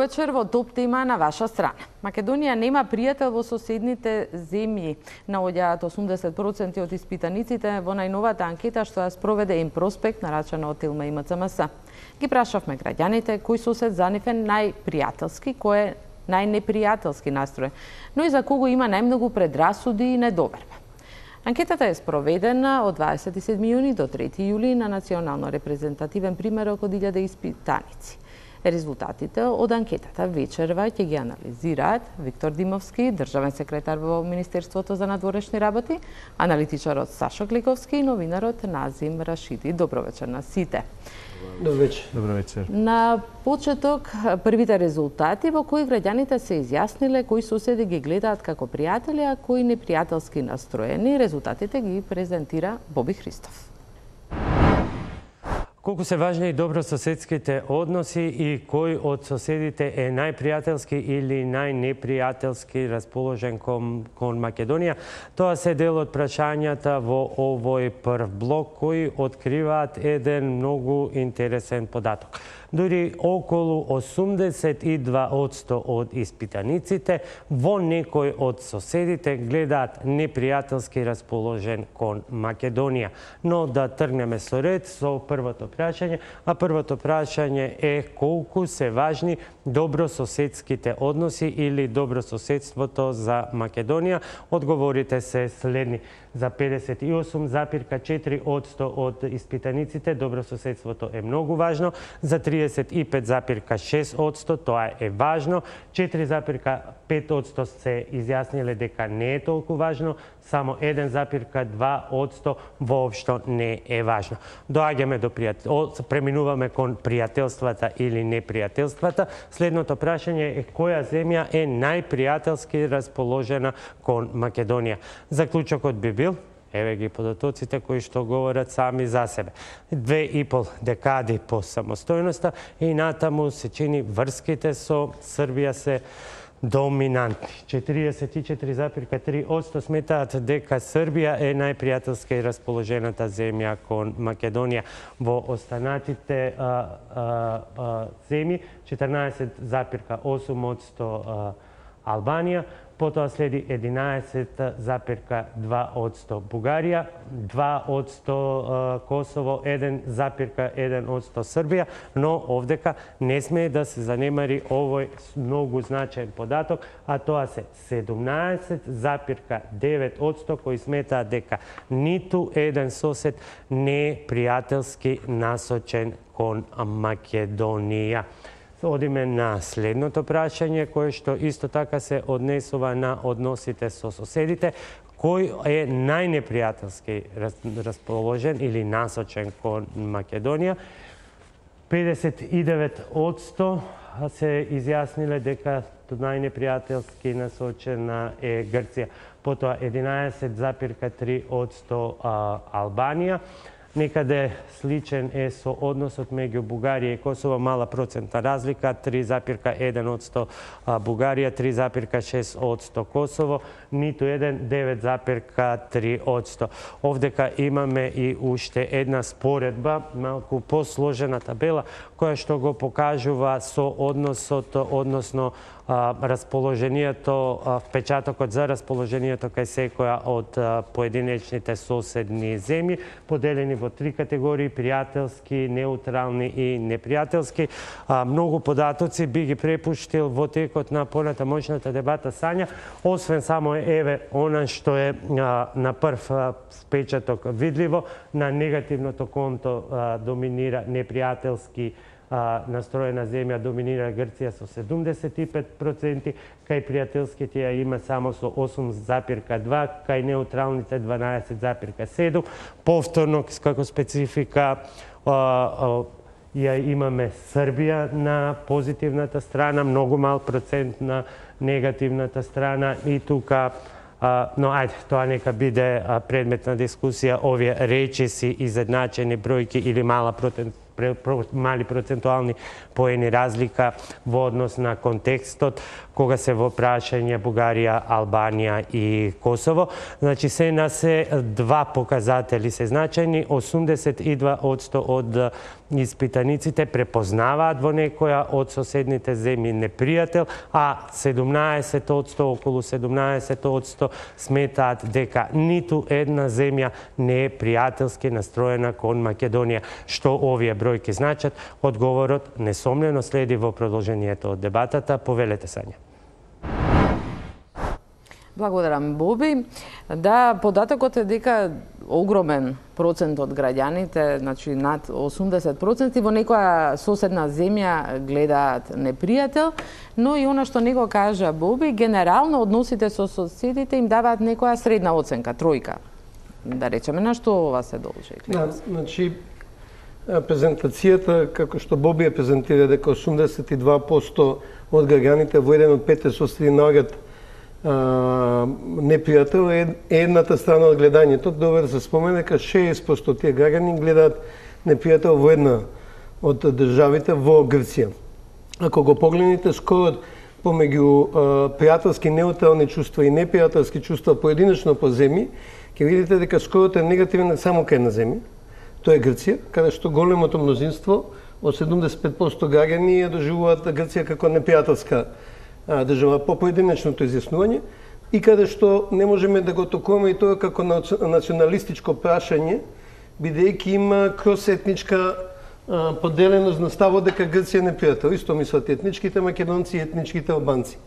вечер во топ тема на ваша страна. Македонија нема пријател во соседните земји. Наоѓаат 80% од испитаниците во најновата анкета што ја спроведе Импроспект, нарачена од Илма и МЦМС. Ги прашавме граѓаните кој сосед за нив е најпријателски, кој е најнепријателски настроен, но и за кого има најмногу предрасуди и недоверба. Анкетата е спроведена од 27 јуни до 3 јули на национално репрезентативен примерок од 1000 испитаници. Резултатите од анкетата вечерва ќе ги анализираат Виктор Димовски, државен секретар во Министерството за надворешни работи, аналитичарот Сашо Гликовски и новинарот Назим Рашиди. Добро вечер на сите. Добро вечер. На почеток, првите резултати во кои граѓаните се изјасниле кои соседи ги гледаат како пријатели, а кои непријателски настроени. Резултатите ги презентира Боби Христов. Колку се важни добрососедските односи и кој од соседите е најпријателски или најнепријателски расположен кон Македонија, тоа се дел од прашањата во овој прв блок кои откриваат еден многу интересен податок. Дури околу 82% од испитаниците во некој од соседите гледаат непријателски расположен кон Македонија. Но да тргнеме со ред со првото прашање, а првото прашање е колку се важни добрососедските односи или добрососедството за Македонија. Одговорите се следни. За 58,4% од испитаниците добрососедството е многу важно, за 35,6% тоа е важно, 4,5% се изјасниле дека не е толку важно, само 1,2% воопшто не е важно. Доаѓаме до преминуваме кон пријателствата или непријателствата. Следното прашање е која земја е најпријателски расположена кон Македонија. Заклучокот би бил, еве ги податоците кои што говорат сами за себе. 2,5 декади по самостојноста и натаму се чини врските со Србија се доминантни. 44,3% сметаат дека Србија е најпријателски расположената земја кон Македонија. Во останатите земји 14,8% Албанија, потоа следи 11,2% Бугарија, 2% Косово, 1,1% Србија, но овдека не смее да се занемари овој многу значаен податок, а тоа се 17,9% кои сметаат дека ниту еден сосед не е пријателски насочен кон Македонија. Одиме на следното прашање, кое што исто така се однесува на односите со соседите. Кој е најнепријателски расположен или насочен кон Македонија? 59% се изјасниле дека најнепријателски насочена е Грција. Потоа 11,3% Албанија. Некаде сличен е со односот меѓу Бугарија и Косово, мала процентна разлика, 3,1% Бугарија, 3,6% Косово, ниту еден 9,3%. Овдека имаме и уште една споредба, малку посложена табела, која што го покажува со односот, односно расположението, впечатокот за расположението кај секоја од поединечните соседни земји, поделени во три категории: пријателски, неутрални и непријателски. Многу податоци би ги препуштил во текот на понатамошната дебата Сања, освен само еве она што е на прв впечаток видливо, на негативното конто доминира непријателски настроена земја, доминира Грција со 75%, кај пријателските ја има само со 8,2%, кај неутралните 12,7%. Повторно, како специфика, ја имаме Србија на позитивната страна, многу мал процент на негативната страна и тука, но ајде, тоа нека биде предмет на дискусија, овие речиси, изедначени бројки или мали процентуални поени разлика во однос на контекстот, кога се во прашање Бугарија, Албанија и Косово. Значи, се на се два показатели се значајни. 82% од испитаниците препознаваат во некоја од соседните земји непријател, а 17%, околу 17% сметаат дека ниту една земја не е пријателски настроена кон Македонија. Што овие бројки значат? Одговорот несомнено следи во продолжението од дебатата. Повелете, Сања. Благодарам, Боби. Да, податокот е дека огромен процент од граѓаните, значи над 80%, во некоја соседна земја гледаат непријател, но и она што не го кажа Боби, генерално односите со соседите им даваат некоја средна оценка, тројка. Да речеме, на што ова се должи? Да, значи, презентацијата, како што Боби ја презентира, дека 82% од граѓаните во еден од 5 соседи наоѓаат непријател е едната страна од гледањето. Добро да се спомене дека 60% од тие граѓани гледаат непријател во една од државите во Грција. Ако го погледнете скоро помеѓу пријателски неутрални чувства и непријателски чувства поединечно по земји, ќе видите дека скорото е негативен само кај една земја. Тоа е Грција, каде што големото мнозинство од 75% граѓани ја доживуваат Грција како непријателска држава по поединечното изјаснување и каде што не можеме да го токуваме и тоа како националистичко прашање, бидејќи има кросетничка поделеност на ставот дека Грција е непријател. Исто мислат етничките македонци и етничките албанци.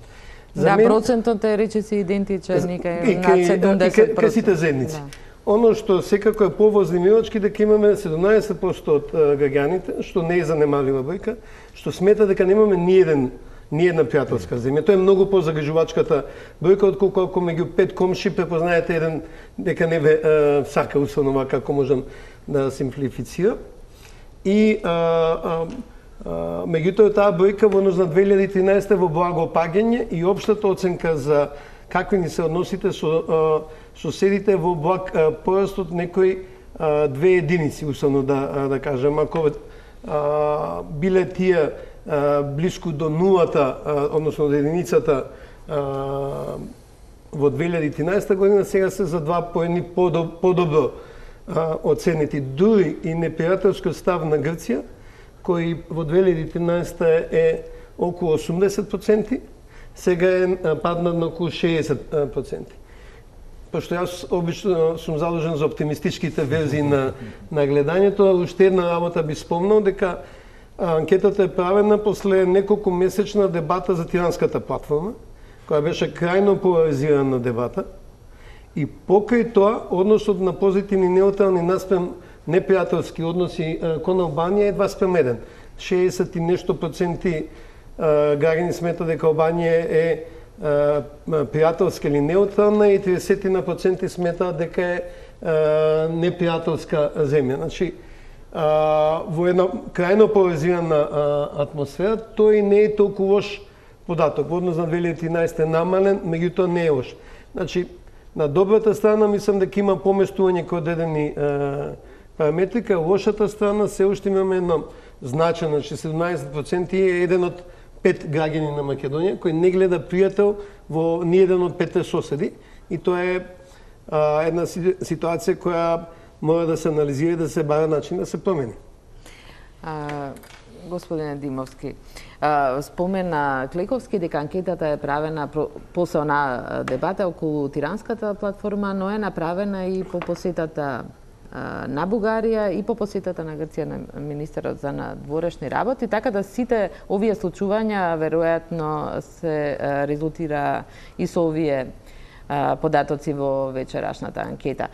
Да, процентот е речиси идентичен и кај над 70%. Кај сите заедници. Оно што секако е повозлемивачки дека имаме 17% од граѓаните, што не е занемалива бројка, што смета дека немаме ни една пријателска земја. Тоа е многу позагрижувачката бројка отколку ако меѓу 5 комши препознаете еден дека не ве сака, условно како можам да симплифицирам. И меѓутоа таа бројка во однос на 2013 во благо паѓање и општата оценка за какви ни се односите со соседите во благ пораст од некои 2 единици, условно да кажем. Ако биле тие блиску до нулата, односно до единицата во 2013 година, сега се за 2 поени подобро оценети. Дури и непријателскиот став на Грција, кој во 2013 е околу 80%, сега е паднат на околу 60%. Пошто јас обично сум заложен за оптимистичките верзии на гледањето, уште една работа би спомнал дека анкетата е правена после неколку месечна дебата за тиранската платформа, која беше крајно поларизирана дебата. И покрај тоа, односот на позитивни и неутрални наспрем непријателски односи кон Албанија е 2:1. 60 и нешто проценти граѓани смета дека Албанија е пријателска или неутрална и 30% смета дека е непријателска земја. Значи, во една крајно поларизирана атмосфера, тој не е толку лош податок. Во однос на 2013 е намален, меѓутоа не е лош. Значи, на добрата страна мислам дека има поместување кај одредени параметри, кај лошата страна се уште имаме едно значено, значи 17% е еден од 5 граѓани на Македонија кој не гледа пријател во ниеден од 5 соседи, и тоа е една ситуација која мора да се анализира и да се бара начин да се промени. Господине Димовски, спомена Клековски дека анкетата е правена после она дебата околу тиранската платформа, но е направена и по посетата на Бугарија и по посетата на Грција на министерот за надворешни работи, така да сите овие случувања веројатно се резултира и со овие податоци во вечерашната анкета.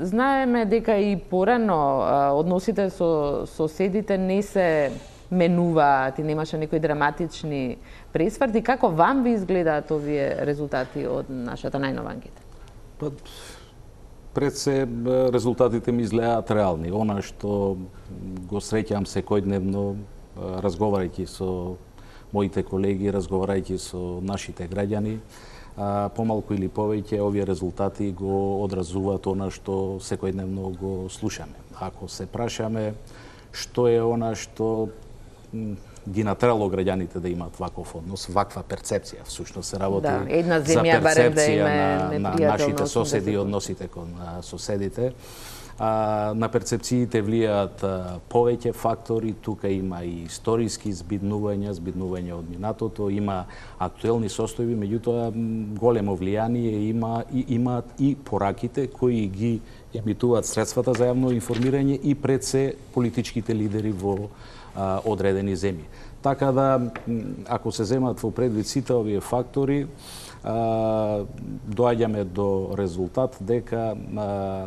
Знаеме дека и порано односите со соседите не се менуваат и немаше некои драматични пресврти. Како вам ви изгледаат овие резултати од нашата најнова анкета? Пред се резултатите ми изгледаат реални. Она што го среќам секојдневно, разговарајќи со моите колеги, разговарајќи со нашите граѓани, помалку или повеќе овие резултати го одразуваат она што секојдневно го слушаме. Ако се прашаме што е она што ги натерало граѓаните да имаат ваков однос, ваква перцепција, всушност се работи за перцепција на нашите соседи и односите кон соседите. На перцепциите влијаат повеќе фактори, тука има и историски збиднувања од минатото, има актуелни состојби, меѓутоа големо влијание имаат и пораките кои ги емитуваат средствата за јавно информирање и пред се политичките лидери во одредени земји. Така да, ако се земат во предвид сите овие фактори, доаѓаме до резултат дека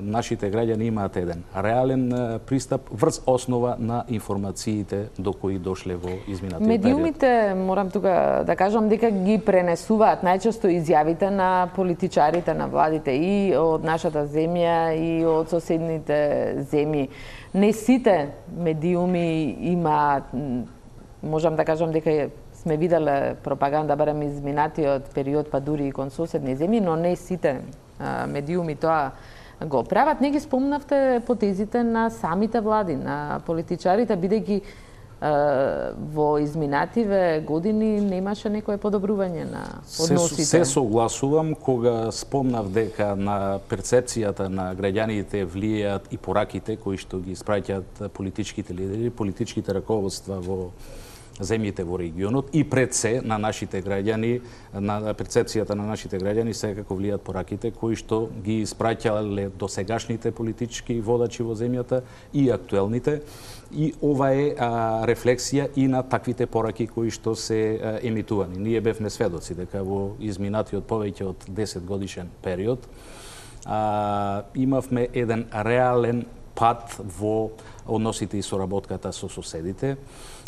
нашите граѓани имаат еден реален пристап врз основа на информациите до кои дошле во изминатиот период. Медиумите, морам тука да кажам, дека ги пренесуваат најчесто изјавите на политичарите, на владите и од нашата земја и од соседните земји. Не сите медиуми имаат, можам да кажам дека сме виделе пропаганда барем изминатиот период, па дури и кон соседни земји, но не сите медиуми тоа го прават. Не ги спомнавте потезите на самите влади, на политичарите, бидејќи во изминативе години немаше некое подобрување на односите. Се согласувам кога спомнав дека на перцепцијата на граѓаните влијаат и пораките кои што ги испраќаат политичките лидери, политичките раководства во земјите во регионот и пред се на нашите граѓани, на перцепцијата на нашите граѓани секако влијаат пораките кои што ги испраќале досегашните политички водачи во земјата и актуелните. И ова е рефлексија и на таквите пораки кои што се емитувани. Ние бевме сведоци дека во изминатиот повеќе од 10 годишен период имавме еден реален пат во односите и соработката со соседите.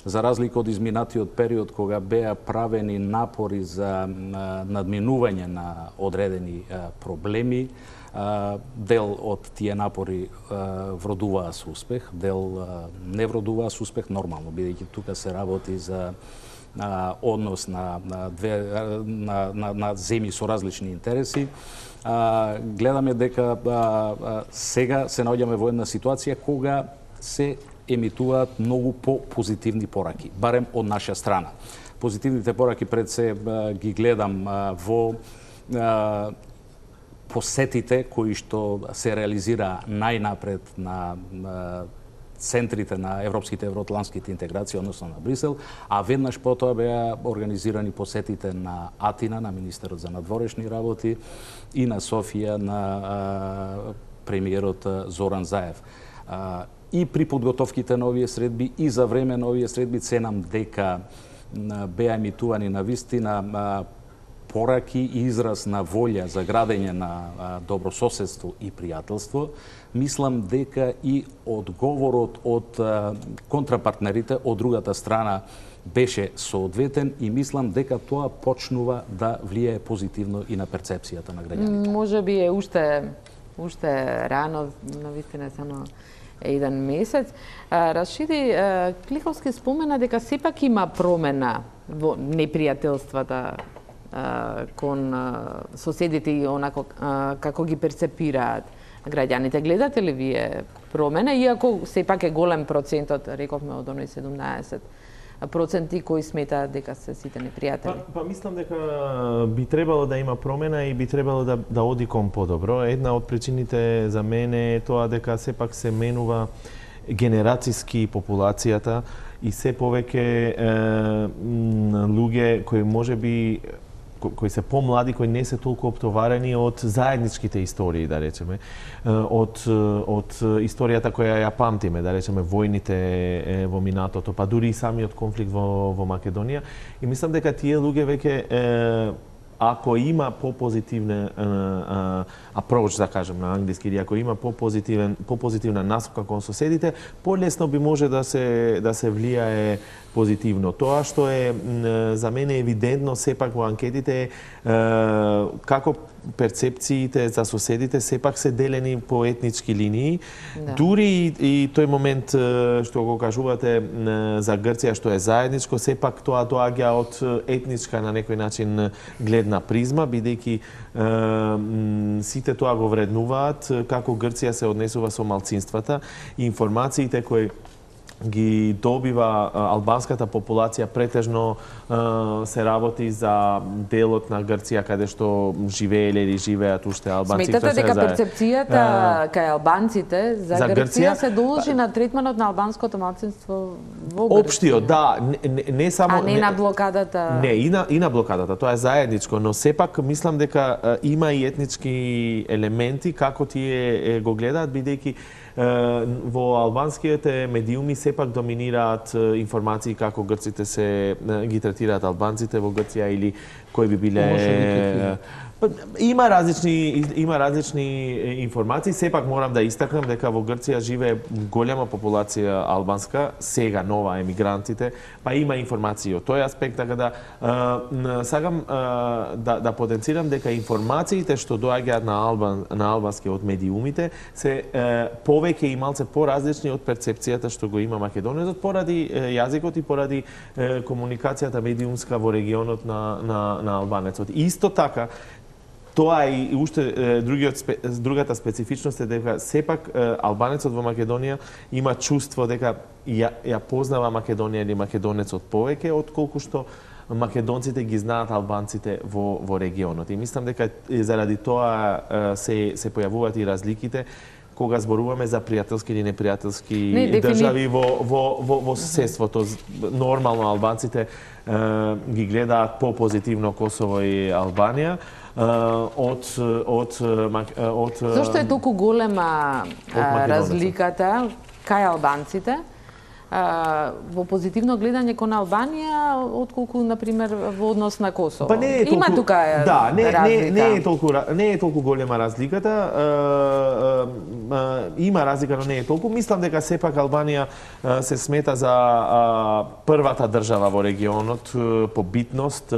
За разлика од изминатиот период кога беа правени напори за надминување на одредени проблеми, дел од тие напори вродуваа со успех, дел не вродуваа со успех нормално, бидејќи тука се работи за однос на земји со различни интереси. Гледаме дека сега се наоѓаме во една ситуација кога се емитуваат многу по-позитивни пораки, барем од наша страна. Позитивните пораки пред се ги гледам во посетите кои што се реализира најнапред на центрите на европските евроатлантските интеграции, односно на Брисел, а веднаш потоа беа организирани посетите на Атина, на министерот за надворешни работи и на Софија на премиерот Зоран Заев. И при подготовките на овие средби и за време на овие средби ценам дека беа емитувани на вистина пораки и израз на волја за градење на добрососедство и пријателство. Мислам дека и одговорот од контрапартнерите од другата страна беше соодветен и мислам дека тоа почнува да влијае позитивно и на перцепцијата на граѓаните. Може би е уште рано, навистина само еден месец. Рашиди Клиховски спомена дека сепак има промена во непријателствата кон соседите и онако како ги перцепираат граѓаните. Гледате ли вие промена, иако сепак е голем процентот, рековме од оној 17% кои сметаат дека се сите непријатели? Па мислам дека би требало да има промена и би требало да оди кон подобро. Една од причините за мене е тоа дека сепак се менува генерацијски популацијата и се повеќе луѓе кои можеби кои се помлади, кои не се толку оптоварени од заедничките истории, да речеме, од историјата која ја памтиме, да речеме, војните во минатото, па дури и самиот конфликт во Македонија. И мислам дека тие луѓе веќе ако има по-позитивна approach, да кажем на англиски, или ако има по-позитивна насока кон соседите, полесно би може да се влијае позитивно. Тоа што е за мене евидентно сепак во анкетите како перцепциите за соседите сепак се делени по етнички линии. Да. Дури и тој момент што го кажувате за Грција што е заедничко, сепак тоа доаѓа од етничка на некој начин гледна призма, бидејќи сите тоа го вреднуваат како Грција се однесува со малцинствата и информациите кои ги добива албанската популација, претежно се работи за делот на Грција каде што живееле или живеат уште албанци. Сметате дека перцепцијата кај албанците за Грција се должи на третманот на албанското малцинство во Грција? Општиот, да, не само... А не на блокадата? Не, и на блокадата, тоа е заедничко, но сепак мислам дека има и етнички елементи како тие го гледаат, бидејќи во албанските медиуми сепак доминираат информации како грците се ги третираат албанците во Грција или кои би биле... Има различни информации, сепак морам да истакнам дека во Грција живее голема популација албанска, сега нова емигрантите, па има информации од тој аспект, така да сакам да потенцирам дека информациите што доаѓаат на албански од медиумите се повеќе и малце поразлични од перцепцијата што го има македонецот поради јазикот и поради комуникацијата медиумска во регионот на албанецот. Исто така, тоа е и уште другата специфичност е дека сепак албанецот во Македонија има чувство дека ја познава Македонија или македонецот повеќе отколку што македонците ги знаат албанците во регионот. И мислам дека заради тоа се појавуваат и разликите кога зборуваме за пријателски или непријателски држави во соседството. Нормално албанците ги гледаат попозитивно Косово и Албанија. Зошто е толку голема разликата кај албанците во позитивно гледање кон Албанија отколку на пример во однос на Косово? Па не е толку, има тука разлика. Не е толку голема разликата. Има разлика, но не е толку. Мислам дека сепак Албанија се смета за првата држава во регионот по битност,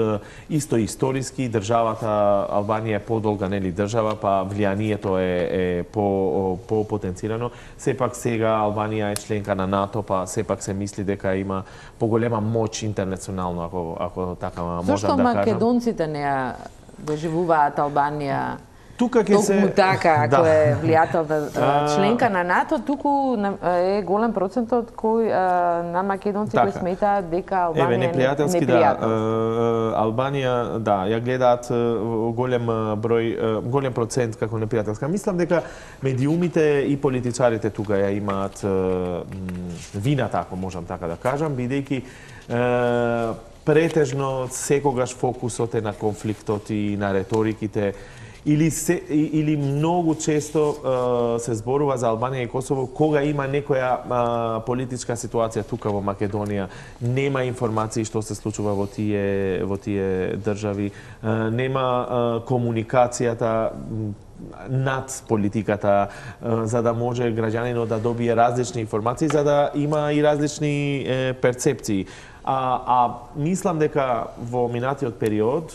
исто историски државата Албанија е подолга нели држава, па влијанието е по-потенцирано. Сепак сега Албанија е членка на НАТО, па сепак се мисли дека има поголема моќ интернационално, ако така можам да кажам. Зошто македонците не ја доживуваат Албанија тука ќе се така, ако е влијателна членка на НАТО, туку е голем процентот кој на македонци кои сметаат дека Албанија е непријателски. Албанија, ја гледаат голем процент како непријателска. Мислам дека медиумите и политичарите тука ја имаат вината, ако можам така да кажам, бидејќи претежно секогаш фокусот е на конфликтот и на реториките, или многу често се зборува за Албанија и Косово кога има некоја политичка ситуација тука во Македонија, нема информации што се случува во тие држави, нема комуникацијата над политиката, за да може граѓанинот да добие различни информации, за да има и различни перцепции. Мислам дека во минатиот период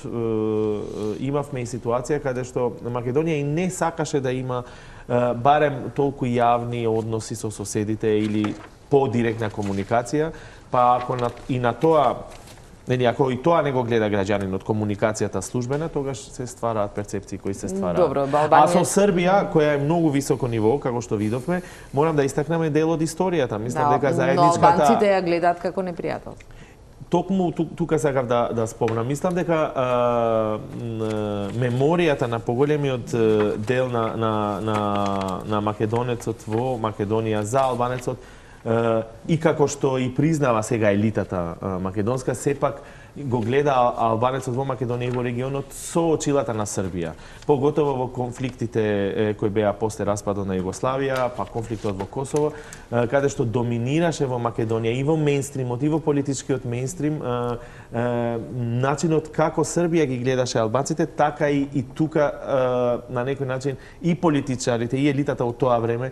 имавме и ситуација каде што Македонија и не сакаше да има барем толку јавни односи со соседите или подиректна комуникација, па ако и на тоа ако и тоа не го гледа граѓанинот, комуникацијата службена, тогаш се ствараат перцепции кои се ствараат. Добро, А со Србија, која е многу високо ниво, како што видовме, морам да истакнеме дел од историјата. Мислам дека заедничката... Но албанците ја гледаат како непријател. Токму тука сакав да спомнам. Мислам дека меморијата на поголемиот дел на македонецот во Македонија за албанецот и како што и признава сега елитата македонска, сепак го гледа албанецот во Македонија и во регионот со очилата на Србија. Поготово во конфликтите кои беа после распадот на Југославија, па конфликтот во Косово, каде што доминираше во Македонија и во мејнстримот, и во политичкиот мејнстрим, начинот како Србија ги гледаше албанците, така и тука на некој начин и политичарите, и елитата од тоа време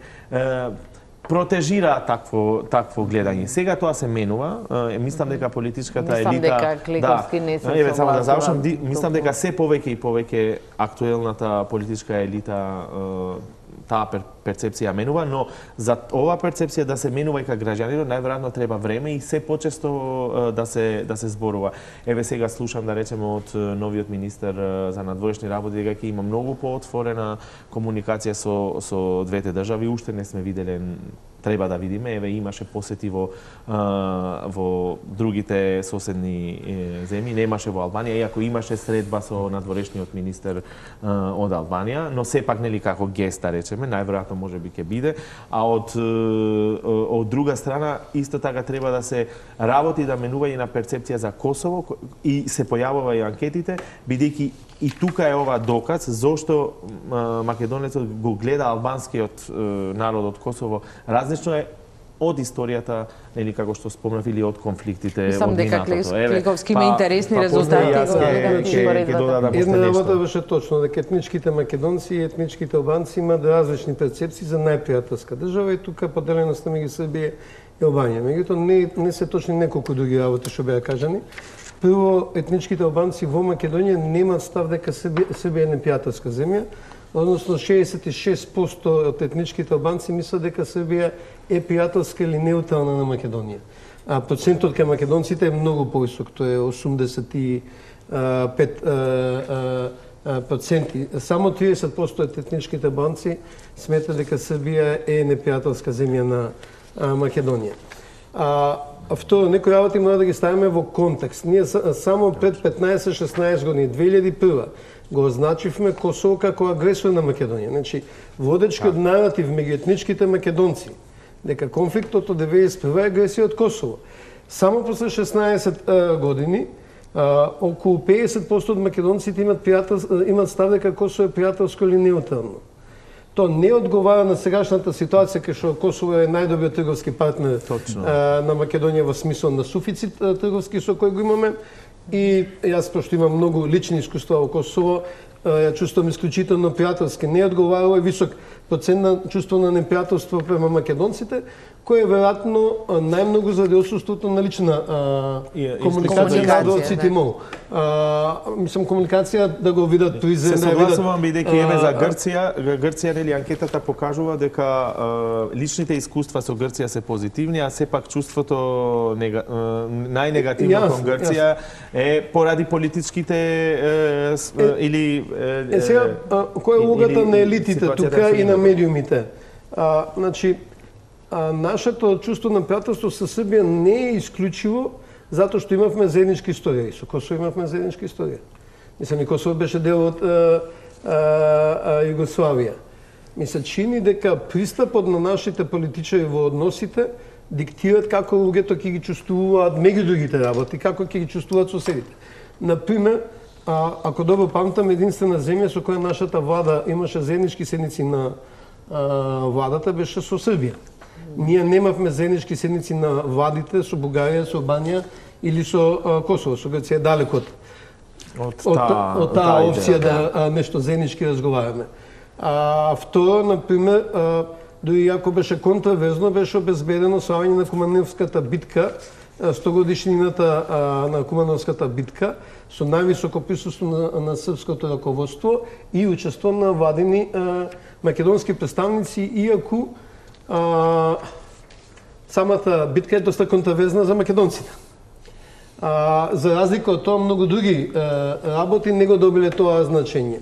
протежира такво гледање. Сега тоа се менува. Мислам дека политичката елита... Мислам дека Клековски не се согласува. Само да завршам. Мислам дека се повеќе и повеќе актуелната политичка елита таа перцепција менува, но за оваа перцепција да се менува и кај граѓанинот, најверојатно треба време и се почесто да се зборува. Еве сега слушам да речеме од новиот министер за надворешни работи дека ќе има многу поотворена комуникација со двете држави. Уште не сме виделе треба да видиме. Еве имаше посети во другите соседни земји, немаше во Албанија, иако имаше средба со надворешниот министер од Албанија, но сепак нели како гест, да речеме, најверојатно можеби ќе биде, а од друга страна исто така треба да се работи да менува и на перцепција за Косово и се појавува и анкетите, бидејќи и тука е ова доказ зошто македонецот го гледа албанскиот народ од Косово различно е од историјата, нели како што спомнав, или од конфликтите од минатото. Мислам дека Кликовски има интересни резултати. Една работа беше точно, дека етничките македонци и етничките албанци имаат различни перцепции за најпријателска држава и тука поделеноста меѓу Србија и Албанија. Меѓутоа не се точни неколку други работи што беа кажани. Прво, етничките албанци во Македонија немаат став дека Србија е непријателска земја, односно 66% од етничките албанци мислат дека Србија е пријателска или неутрална на Македонија. А процентот кај македонците е многу повисок, тоа е 85%. Само 30% од етничките албанци сметат дека Србија е непријателска земја на Македонија. Второ, некои работи мора да ги ставиме во контекст. Ние само пред 15-16 години, 2001, го означивме Косово како агресор на Македонија. Значи, водечкиот наратив меѓу етничките македонци дека конфликтот од 1991 е агресија од Косово. Само после 16 години, околу 50% од македонците имат став дека Косово е пријателско или неутрално. Тоа не одговара на сегашната ситуација кај што Косово е најдобриот трговски партнер на Македонија во смисол на суфицит трговски со кој го имаме. И јас, пошто имам многу лични искуства во Косово, ја чувствувам исклучително пријателски. Не одговарува висок процент на чувство на непријателство према македонците, кој е веројатно најмногу заради отсуството на лична комуникација на родоците имал. Мислам, комуникација да го видат призен, да видат. Се согласувам, бидејќи еве за Грција нели анкетата покажува дека личните искуства со Грција се позитивни, а сепак чувството најнегативно кон Грција е поради политичките или сега која е улогата на елитите тука и на медиумите? Значи, нашето чувство на пријателство со Србија не е исклучиво затоа што имавме заедничка историја. И со Косово имавме заедничка историја. Мислам, и Косово беше дел од Југославија. Ми се чини дека пристапот на нашите политичари во односите диктираат како луѓето ќе ги чувствуваат меѓу другите работи, како ќе ги чувствуваат соседите. Например, ако добро памтам, единствена земја со која нашата влада имаше заеднички седници на владата беше со Србија. Ние немавме заеднички седници на владите со Бугарија, со Албанија или со Косово. Со Грција е далеко од таа опција да нешто заеднички разговараме. Второ, например, дури ако беше контраверзно, беше обезбедено славање на Кумановската битка, 100-годишнината на Кумановската битка, со највисоко присуство на српското раководство и учество на владени македонски представници, иако самата битка е доста контраверзна за македонците. За разлика од тоа, многу други работи не го добиле тоа значење.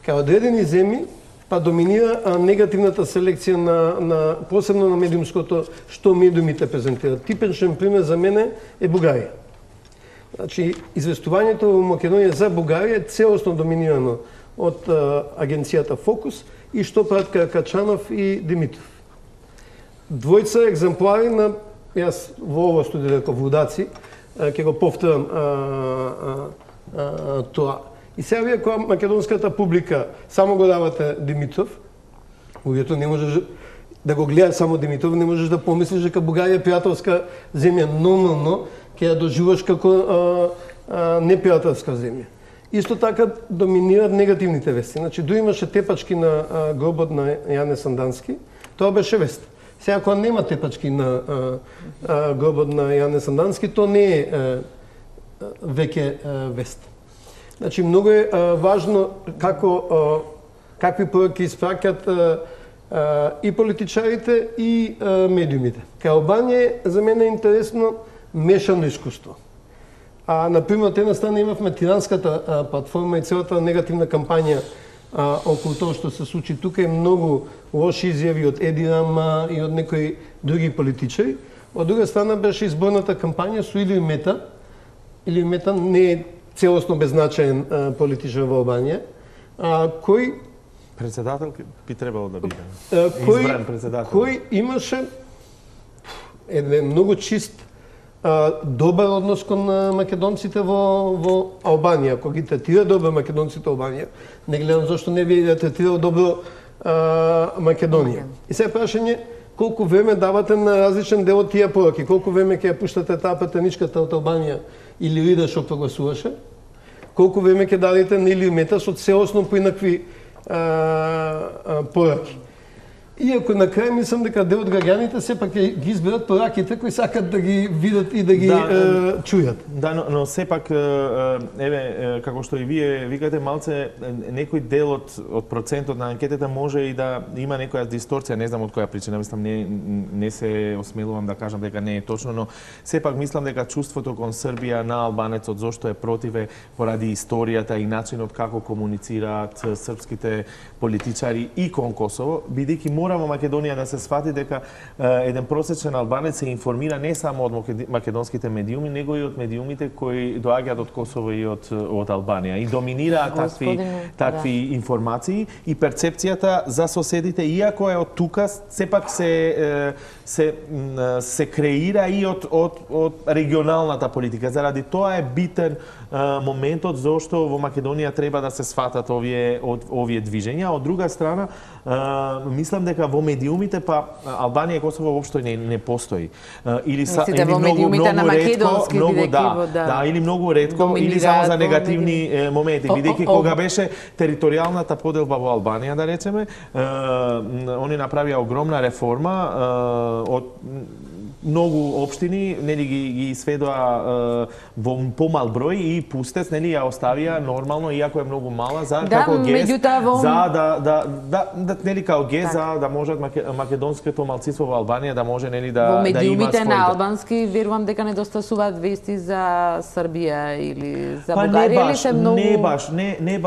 Кај одредени земји, па доминира негативната селекција посебно на медиумското, што медиумите презентираат. Типичен пример за мене е Бугарија. Значи, известувањето во Македонија за Бугарија е целосно доминирано од агенцијата Фокус и што прават Каракачанов и Димитров. Двојца екземплари на, јас во ово студија како водаци, ќе го повторам тоа. И сега вие која македонската публика само го давате Димитров, луѓето не можеш да го гледаат само Димитров, не можеш да помислиш дека Бугарија е пријателска земја. Нормално ќе ја доживаш како непријателска земја. Исто така доминираат негативните вести. Значи, дури имаше тепачки на гробот на Јане Сандански, тоа беше вест. Сега, кога нема тепачки на гробот на Јане Сандански, тоа не е веќе вест. Значи, многу е важно какви пораки испраќат и политичарите и медиумите. Кај Албанија за мене е интересно мешано искуство. Например, од една страна имавме тиранската платформа и целата негативна кампања околу тоа што се случи тука и многу лоши изјави од Еди Рама и од некои други политичари. Од друга страна беше изборната кампања со Илио Мета. Илио Мета не е целосно беззначаен политичар во Албанија, кој председател би требало да биде. Избран председател. Кој имаше еден многу чист добар однос кон македонците во Албанија, кој ги третира добро македонците во Албанија. Не гледам зашто не би да третирал добро Македонија. И сега прашање, колку време давате на различен дел од тие пораки, колку време ќе ја пуштате таа пратеничката од Албанија или Рида што прогласуваше, колку време ќе дадете на Илио Мета со целосно поинакви пораки. Иако на крај мислам дека дел од граѓаните сепак ги изберат пораките кои сакат да ги видат и да ги чујат. Да, но сепак еве како што и вие викате малце некој дел од процентот на анкетата може и да има некоја дисторција, не знам од која причина, мислам не се осмелувам да кажам дека не е точно, но сепак мислам дека чувството кон Србија на албанецот зошто е против е поради историјата и начинот како комуницираат српските политичари и кон Косово, бидејќи мора во Македонија да се сфати дека еден просечен албанец се информира не само од македонските медиуми, него и од медиумите кои доаѓаат од Косово и од Албанија. И доминираат такви информации и перцепцијата за соседите, иако е од тука, сепак се креира и од регионалната политика. Заради тоа е битен моментот зашто во Македонија треба да се сфатат овие движења. Од друга страна, мислам дека во медиумите Албанија и Косово воопшто не постои. Или многу ретко, или многу ретко, или само за негативни моменти. Бидејќи кога беше територијалната поделба во Албанија, да речеме, они направија огромна реформа од многу општини, нели ги сведоа во помал број и пустец, нели ја оставија нормално, иако е многу мала, за како гест, нели као гест за да можат македонското малцинство во Албанија да може нели да има во медиумите на албански верувам дека недостасуваат вести за Србија или за Бугарија, или се многу не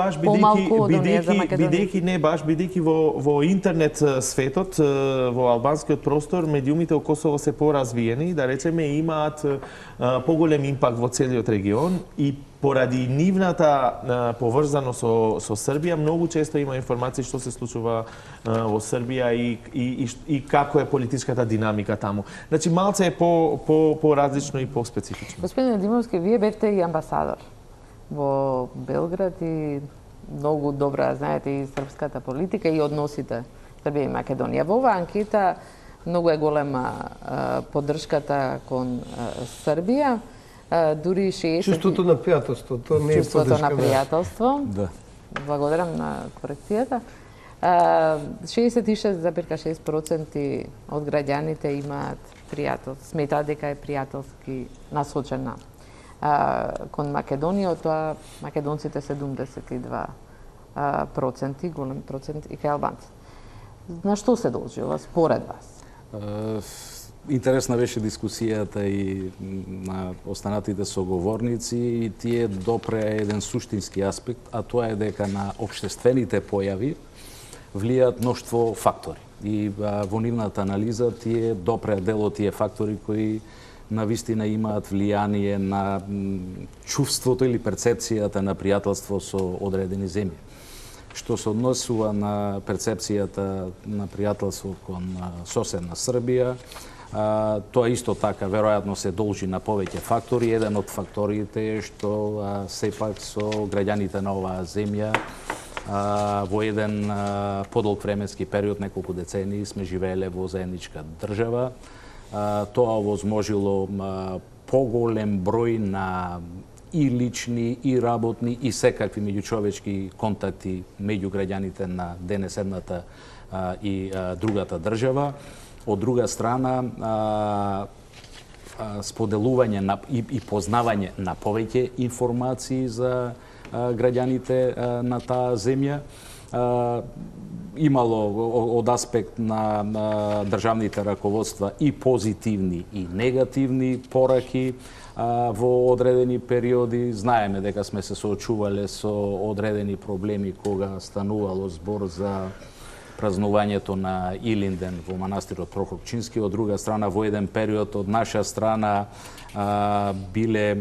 баш бидејќи во интернет светот, во албанскиот простор медиумите во Косово се развиени, да речеме, имаат поголем импакт во целиот регион и поради нивната поврзаност со Србија, многу често има информации што се случува во Србија и како е политичката динамика таму. Значи, малце е по-различно и по-специфично. Господин Недимовски, вие бевте и амбасадор во Белград и многу добра знаете и српската политика и односите Србија и Македонија. Во оваа анкета многу е голема поддршката кон Србија. Дури 60... Чувството на пријателство, тоа не е поддршка. Чувството на пријателство. Да. Благодарам на корекцијата. 66,6% од граѓаните имаат сметаат дека е пријателски насочена кон Македонија, од тоа македонците 72%, голем процент и кај албанците. На што се должи ова според вас? Интересна беше дискусијата и на останатите соговорници и тие допреа еден суштински аспект, а тоа е дека на општествените појави влијаат мноштво фактори. И во нивната анализа тие допреа дел од тие фактори кои навистина имаат влијание на чувството или перцепцијата на пријателство со одредени земји. Што се однесува на перцепцијата на пријателство кон соседна Србија, тоа исто така веројатно се должи на повеќе фактори. Еден од факторите е што сепак со граѓаните на оваа земја во еден подолг временски период, неколку децении, сме живееле во заедничка држава. Тоа овозможило поголем број на и лични, и работни, и секакви меѓучовечки контакти меѓу граѓаните на денес едната и другата држава. Од друга страна, споделување и познавање на повеќе информации за граѓаните на таа земја. имало од аспект на државните раководства и позитивни и негативни пораки во одредени периоди. Знаеме дека сме се соочувале со одредени проблеми кога станувало збор за празнувањето на Илинден во манастирот Прокопчински. Од друга страна, во еден период од наша страна биле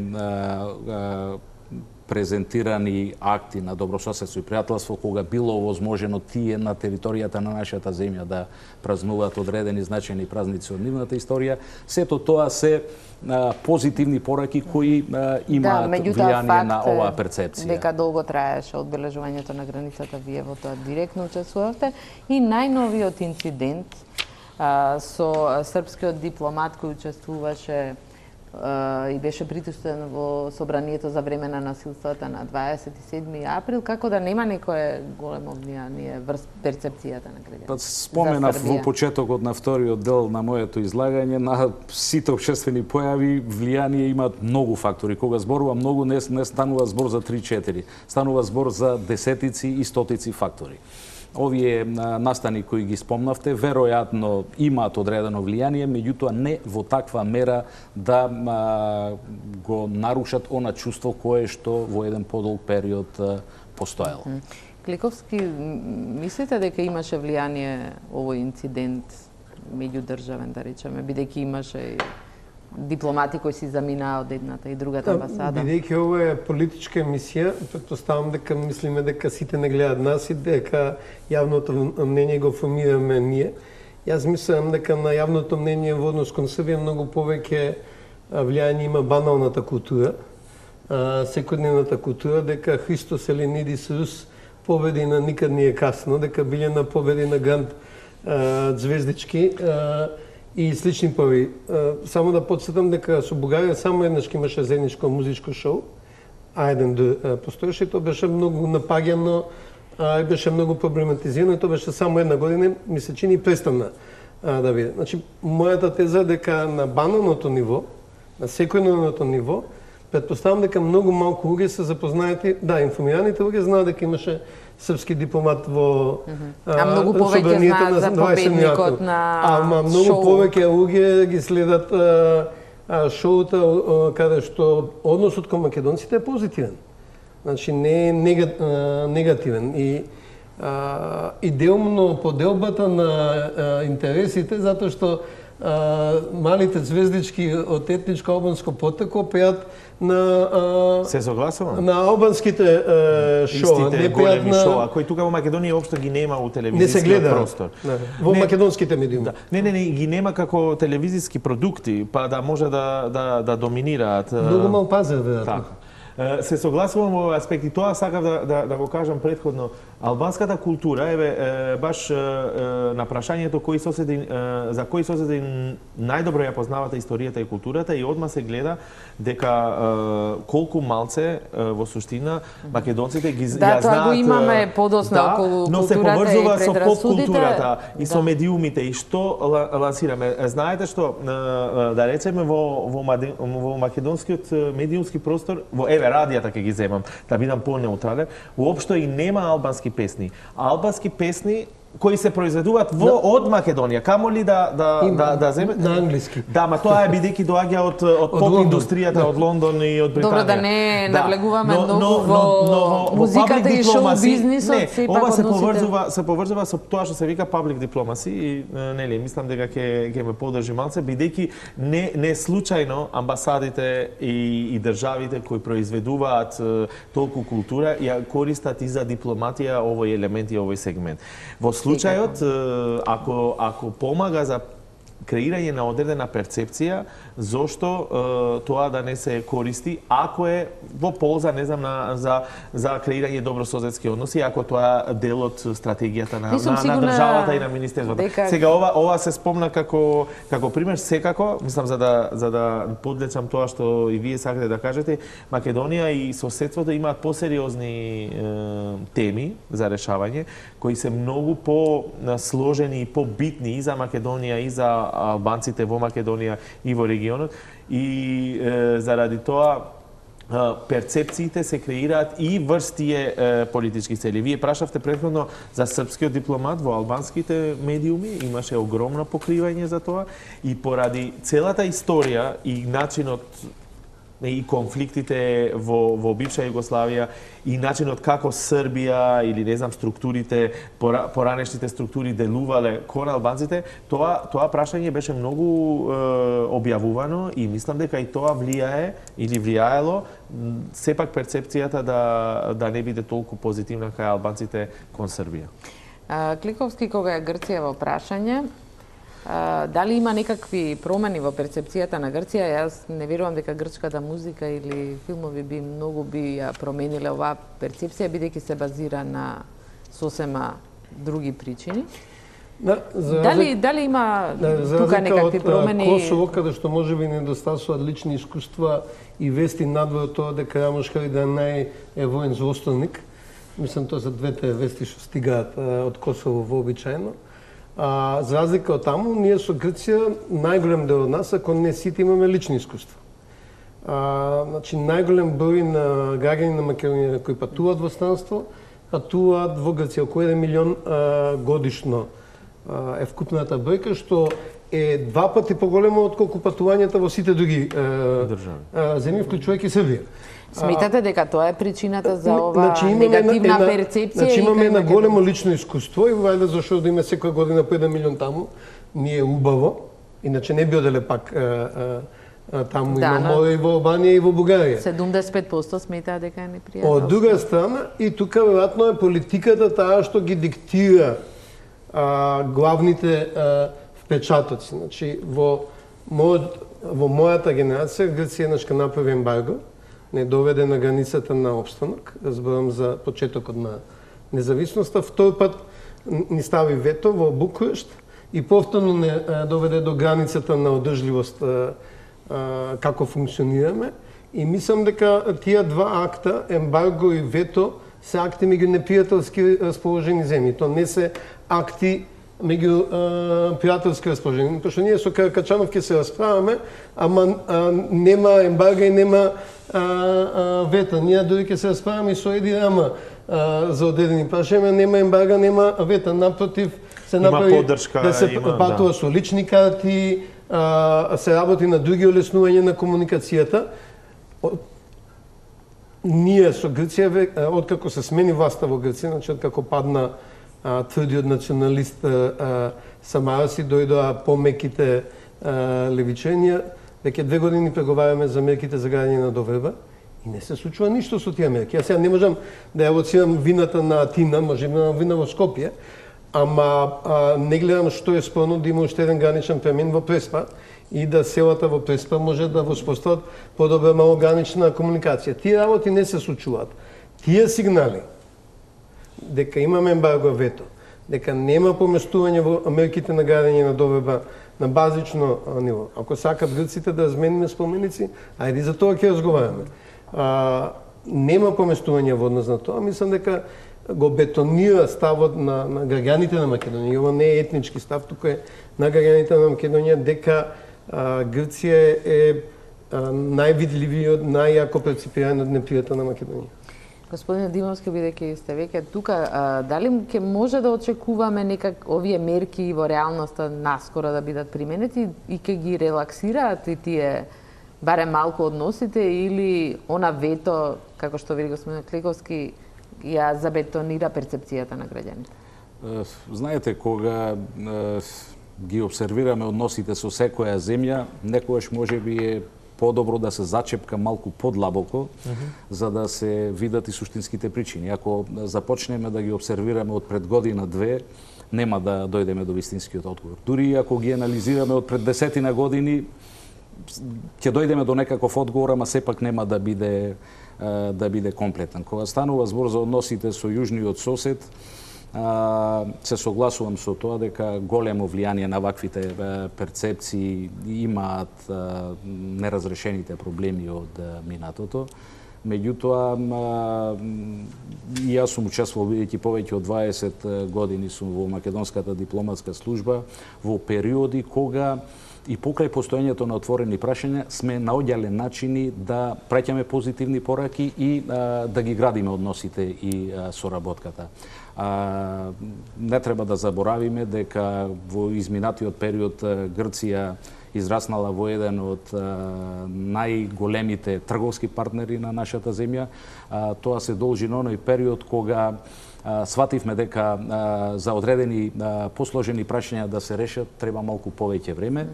презентирани акти на добрососедство и пријателство кога било возможено тие на територијата на нашата земја да празнуваат одредени значајни празници од нивната историја. Сето тоа се позитивни пораки кои имаат влијание на оваа перцепција. Дека долго траеше одбележувањето на границата, вие во тоа директно учествувавте. И најновиот инцидент со српскиот дипломат кој учествуваше и беше присуствен во собранието за време на насилствата на 27 април, како да нема некое големо влијание врз перцепцијата на граѓаните? Споменав во почетокот на вториот дел на моето излагање, на сите општествени појави влијание имаат многу фактори. Кога зборува многу, не станува збор за 3-4, станува збор за десетици и стотици фактори. Овие настани кои ги спомнавте, веројатно имаат одредено влијание, меѓутоа не во таква мера да го нарушат она чувство кое што во еден подолг период постоело. Кликовски, мислите дека имаше влијание овој инцидент меѓудржавен, да речеме, бидејќи имаше дипломати кои си заминаа од едната и другата амбасада? Бидејќи ова е политичка емисија, претпоставам дека мислиме дека сите не гледаат нас и дека јавното мнение го формираме ние. Јас мислам дека на јавното мнение во однос кон Србија многу повеќе влијание има баналната култура, секојдневната култура, дека Христос Еленидис Рус победи на никад не е касно, дека Билјана победи на Грант Звездички и слични појави. Само да подсетам дека со Бугарија само еднаш имаше заедничко музичко шоу, А1 постоеше, тоа беше многу напаѓано, беше многу проблематизирано и тоа беше само една година, ми се чини престана да биде. Значи, мојата теза дека на баналното ниво, на секојдневното ниво, претпоставам дека многу малку луѓе се запознаети, да, информираните луѓе знаат дека имаше српски дипломат во многу повеќе знаат за победникот на многу шоу. повеќе луѓе ги следат шоута каде што односот кон македонците е позитивен. Значи не е негативен и делумно поделбата на интересите затоа што малите звездички од етничко албанско потекло пеат на Се согласувам. на албанските шоа, не пеат на шоа, кои тука во Македонија општо ги нема у телевизискиот простор. Во македонските медиуми. Да. Не, ги нема како телевизиски продукти, па да може да доминираат. Многу мал пазар, веројатно. Се согласувам во аспект и тоа сакав да го кажам претходно. Албанската култура, баш на прашањето за кои соседи најдобро ја познавате историјата и културата и одма се гледа дека колку малце во суштина македонците ги ја знаат. Да, тоа го имаме подоцна околу но се културата поврзува и со предразсудите. поп-културата и со медиумите и што лансираме. Знаете што, да речеме во македонскиот медиумски простор, радијата ќе ги земам, да бидам по-неутрален, уопшто и нема албански песни. Албански песни кои се произведуваат од Македонија, камоли да земе на англиски. Да, ма тоа е бидејќи доаѓа од поп индустријата од Лондон и од Британија. Добро, да не навлегуваме многу во музиката и шоу бизнисот, сепак односите. Се поврзува со тоа што се вика public diplomacy и нели мислам дека ќе ме поддржи малце бидејќи не случајно амбасадите и државите кои произведуваат толку култура ја користат и за дипломатија овој елемент и овој сегмент. Во случајот, ако помага за креирање на одредена перцепција, зошто тоа да не се користи, ако е во полза, не знам, за креирање добрососедски односи, ако тоа е дел од стратегијата на државата и на министерството. Сега ова се спомна како пример, секако, мислам за да подлечам тоа што и вие сакате да кажете, Македонија и соседството имаат посериозни теми за решавање, кои се многу по-сложени и по-битни и за Македонија и за албанците во Македонија и во регионот и заради тоа перцепциите се креираат и врз тие политички цели. Вие прашавте претходно за српскиот дипломат во албанските медиуми, имаше огромно покривање за тоа и поради целата историја и начинот и конфликтите во бивша Југославија и начинот како Србија или не знам структурите, поранешните структури делувале кон албанците, тоа прашање беше многу објавувано и мислам дека и тоа влијае или влијаело сепак перцепцијата да не биде толку позитивна кај албанците кон Србија. Кликовски, кога е Грција во прашање, дали има некакви промени во перцепцијата на Грција? Јас не верувам дека грчката музика или филмови многу би ја промениле оваа перцепција, бидејќи се базира на сосема други причини. Дали има тука некакви промени? Косово, каде што можеби недостасуваат лични искуства и вести надвор тоа дека Рамош Хариданај е воен злостоник. Мислам, тоа се двете вести што стигаат од Косово вообичаено. За разлика од таму, ние со Грција, најголем дел од нас, ако не сите имаме лични искуства. Значи, најголем број на граѓани на Македонија кои патуваат во странство, патуваат во Грција, околу 1 милион годишно е вкупната бројка, што е 2 пати поголемо отколку патувањата во сите други земји, вклучувајќи Србија. Сметате дека тоа е причината за ова негативна перцепција? Значи имаме едно големо лично искуство и вајде зашто да има секоја година по 1 милион таму, ние убаво, иначе не би оделе пак таму има море и во Албанија и во Бугарија. 75% сметаат дека е непријатно. Од друга страна, и тука веројатно е политиката таа што ги диктира главните впечатоци. Значи, во мојата генерација Грција еднаш направи ембарго, не доведе на границата на опстанок, разборам за почетокот на независноста, втор пат ни стави вето во Букурешт и повторно не доведе до границата на одржливост како функционираме. И мислам дека тие два акта, ембарго и вето, се акти меѓу непријателски расположени земји. Тоа не се акти меѓу пријателски расположени. Пошто ние со Каракачанов ќе се расправаме, ама нема ембарга и нема вета. Ние дури ќе се расправаме и со Еди Рама за одредени прашања, нема ембарга, нема вета. Напротив, се направи да се патува со лични карти, се работи на други олеснување на комуникацијата. Ние со Грција, откако се смени власта во Грција, значи откако падна тврдиот националист Самараси, дојдоа помеките левичења, веќе 2 години преговараме за мерките за граѓање на доверба и не се случува ништо со тие мерки. Јас сега не можам да ја лоцирам вината на Атина, можем да вина во Скопје, ама не гледам што е спорно да има уште еден граничен премен во Преспа и да селата во Преспа може да воспостават подобра малогранична комуникација. Тие работи не се случуваат. Тие сигнали дека имаме ембарго вето, дека нема поместување во мерките на граѓање на доверба на базично ниво. Ако сакат грците да размениме споменици, ајде за тоа ќе разговараме. Нема поместување во однос на тоа. Мислам дека го бетонира ставот на граѓаните на Македонија. Ова не е етнички став, тука е на граѓаните на Македонија дека Грција е највидливиот, најјако перципираниот непријател на Македонија. Господин Димовски, бидејќи сте веќе тука, дали ќе може да очекуваме некак овие мерки во реалноста наскоро да бидат применети и ќе ги релаксираат и тие барем малку односите или она вето, како што вели господин Кликовски, ја забетонира перцепцијата на граѓаните? Знаете, кога ги обсервираме односите со секоја земја, некогаш можеби е подобро да се зачепка малку подлабоко, за да се видат и суштинските причини. Ако започнеме да ги обсервираме од пред година-две, нема да дојдеме до вистинскиот одговор. Дури ако ги анализираме од пред 10 години, ќе дојдеме до некаков одговор, ама сепак нема да биде комплетен. Кога станува збор за односите со јужниот сосед, се согласувам со тоа дека големо влијание на ваквите перцепции имаат неразрешените проблеми од минатото. Меѓутоа, и јас сум учествувал, бидејќи повеќе од 20 години сум во македонската дипломатска служба, во периоди кога и покрај постоењето на отворени прашања сме наоѓале начини да праќаме позитивни пораки и да ги градиме односите и соработката. Не треба да заборавиме дека во изминатиот период Грција израснала во еден од најголемите трговски партнери на нашата земја. Тоа се должи на оној период кога свативме дека за одредени посложени прашања да се решат треба малку повеќе време.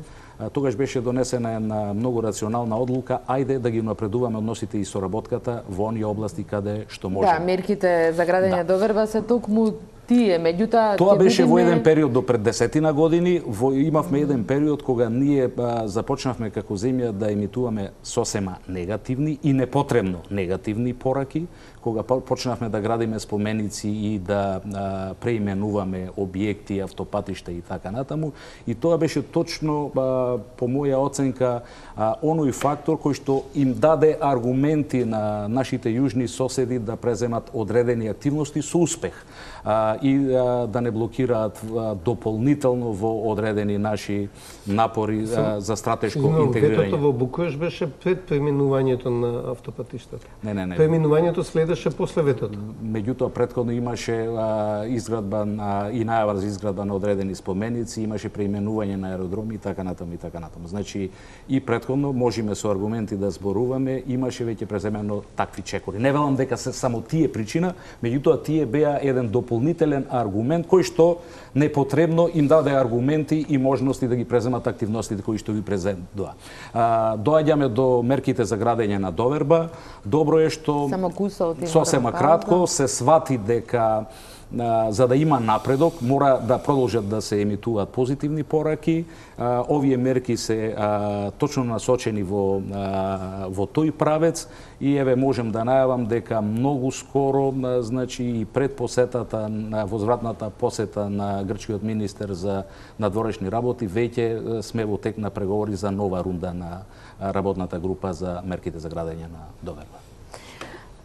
Тогаш беше донесена една многу рационална одлука, ајде да ги напредуваме односите и соработката во оние области каде што можеме. Да, мерките за градење доверба се токму тие, меѓутоа тоа беше во еден период до пред 10 години, имавме еден период кога ние започнавме како земја да емитуваме сосема негативни и непотребно негативни пораки, кога почнавме да градиме споменици и да преименуваме објекти, автопатишта и така натаму, и тоа беше точно по моја оценка оној фактор кој што им даде аргументи на нашите јужни соседи да преземат одредени активности со успех и да не блокираат дополнително во одредени наши напори за стратешко интегрирање. Ветото во Букуреш беше пред преминувањето на автопатиштата. Не. Преминувањето следеше после ветото. Меѓутоа претходно имаше изградба и најава за изградба на одредени споменици, имаше преименување на аеродроми и така натаму и така натаму. Значи и претходно можеме со аргументи да зборуваме, имаше веќе преземено такви чекори. Не велам дека се само тие причина, меѓутоа тие беа еден дополнителен аргумент кој што непотребно им даде аргументи и можности да ги преземат активностите кои што ги преземдува. Доаѓаме до мерките за градење на доверба. Добро е што сосема кратко се свати дека за да има напредок, мора да продолжат да се емитуваат позитивни пораки. Овие мерки се точно насочени во тој правец и еве можем да најавам дека многу скоро, значи и пред посетата, возвратната посета на грчкиот министер за надворешни работи, веќе сме во тек на преговори за нова рунда на работната група за мерките за градење на доверба.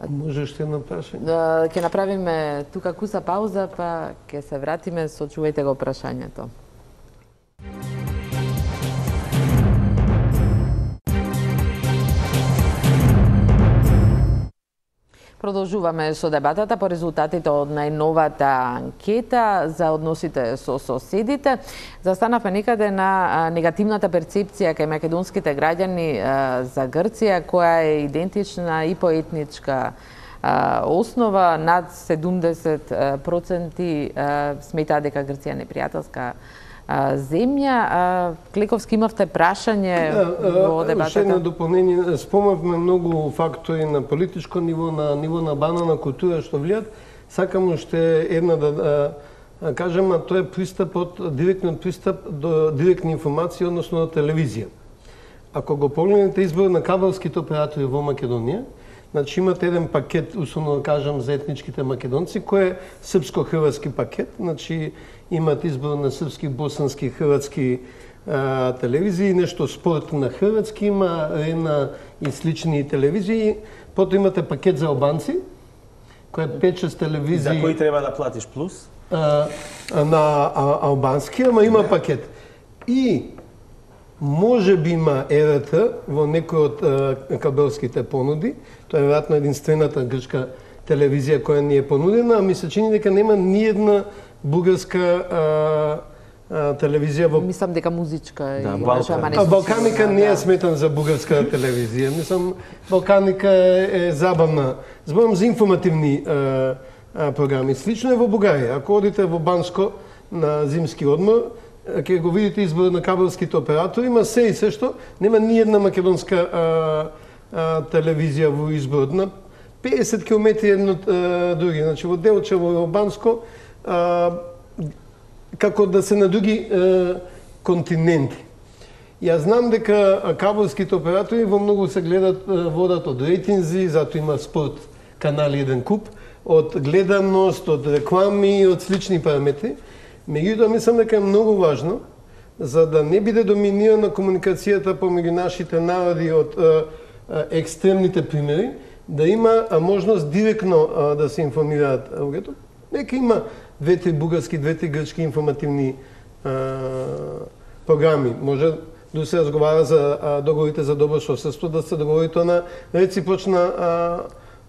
Може уште едно прашање? Ќе направиме тука куса пауза, па ќе се вратиме, сочувајте го прашањето. Продолжуваме со дебатата по резултатите од најновата анкета за односите со соседите. Застанавме некаде на негативната перцепција кај македонските граѓани за Грција, која е идентична и по етничка основа. Над 70% сметаат дека Грција е непријателска земја. Клековски, имавте прашање во дебатата? Уште едно дополнение. Спомнавме многу фактори на политичко ниво, на ниво на банална култура што влијат. Сакам уште една да кажем, а тоа е директниот пристап до директни информации, односно на телевизија. Ако го погледнете избор на кабелските оператори во Македонија, значи имате еден пакет, условно да кажам, за етничките македонци, кој е српско-хрватски пакет. Значи имат избор на српски, босански, хрватски телевизии, нешто спорт на хрватски има, арена и слични телевизии. Потоа имате пакет за албанци, кој е 5-6 телевизии. За кој треба да платиш плюс? На албански, ама има пакет. И може би има РТ во некој од кабелските понуди. Тоа е веројатно единствената грчка телевизија која ни е понудена, а ми се чини дека нема ни една бугарска телевизија во... Мислам дека музичка и Балканика не ја сметам за бугарска телевизија. Мислам, Балканика е забавна. Зборам за информативни програми. Слично е во Бугарија. Ако одите во Банско на зимски одмор, ќе го видите избор на кабелските оператори, има се и се што, нема ни една македонска телевизија во избор. На 50 км едно други. Значи во Делчево и во Банско, како да се на други континенти. Јас знам дека кабелските оператори во многу се водат од рейтинзи, затоа има спорт канали еден куп, од гледаност, од реклами, од слични параметри. Меѓутоа, мислам дека е многу важно, за да не биде доминирана комуникацијата помеѓу нашите народи од екстремните примери, да има можност директно да се информираат луѓето. Нека има 2-3 бугарски, 2-3 грчки информативни програми. Може да се разговара за договорите за добро соседство, да се договори тоа на реципрочна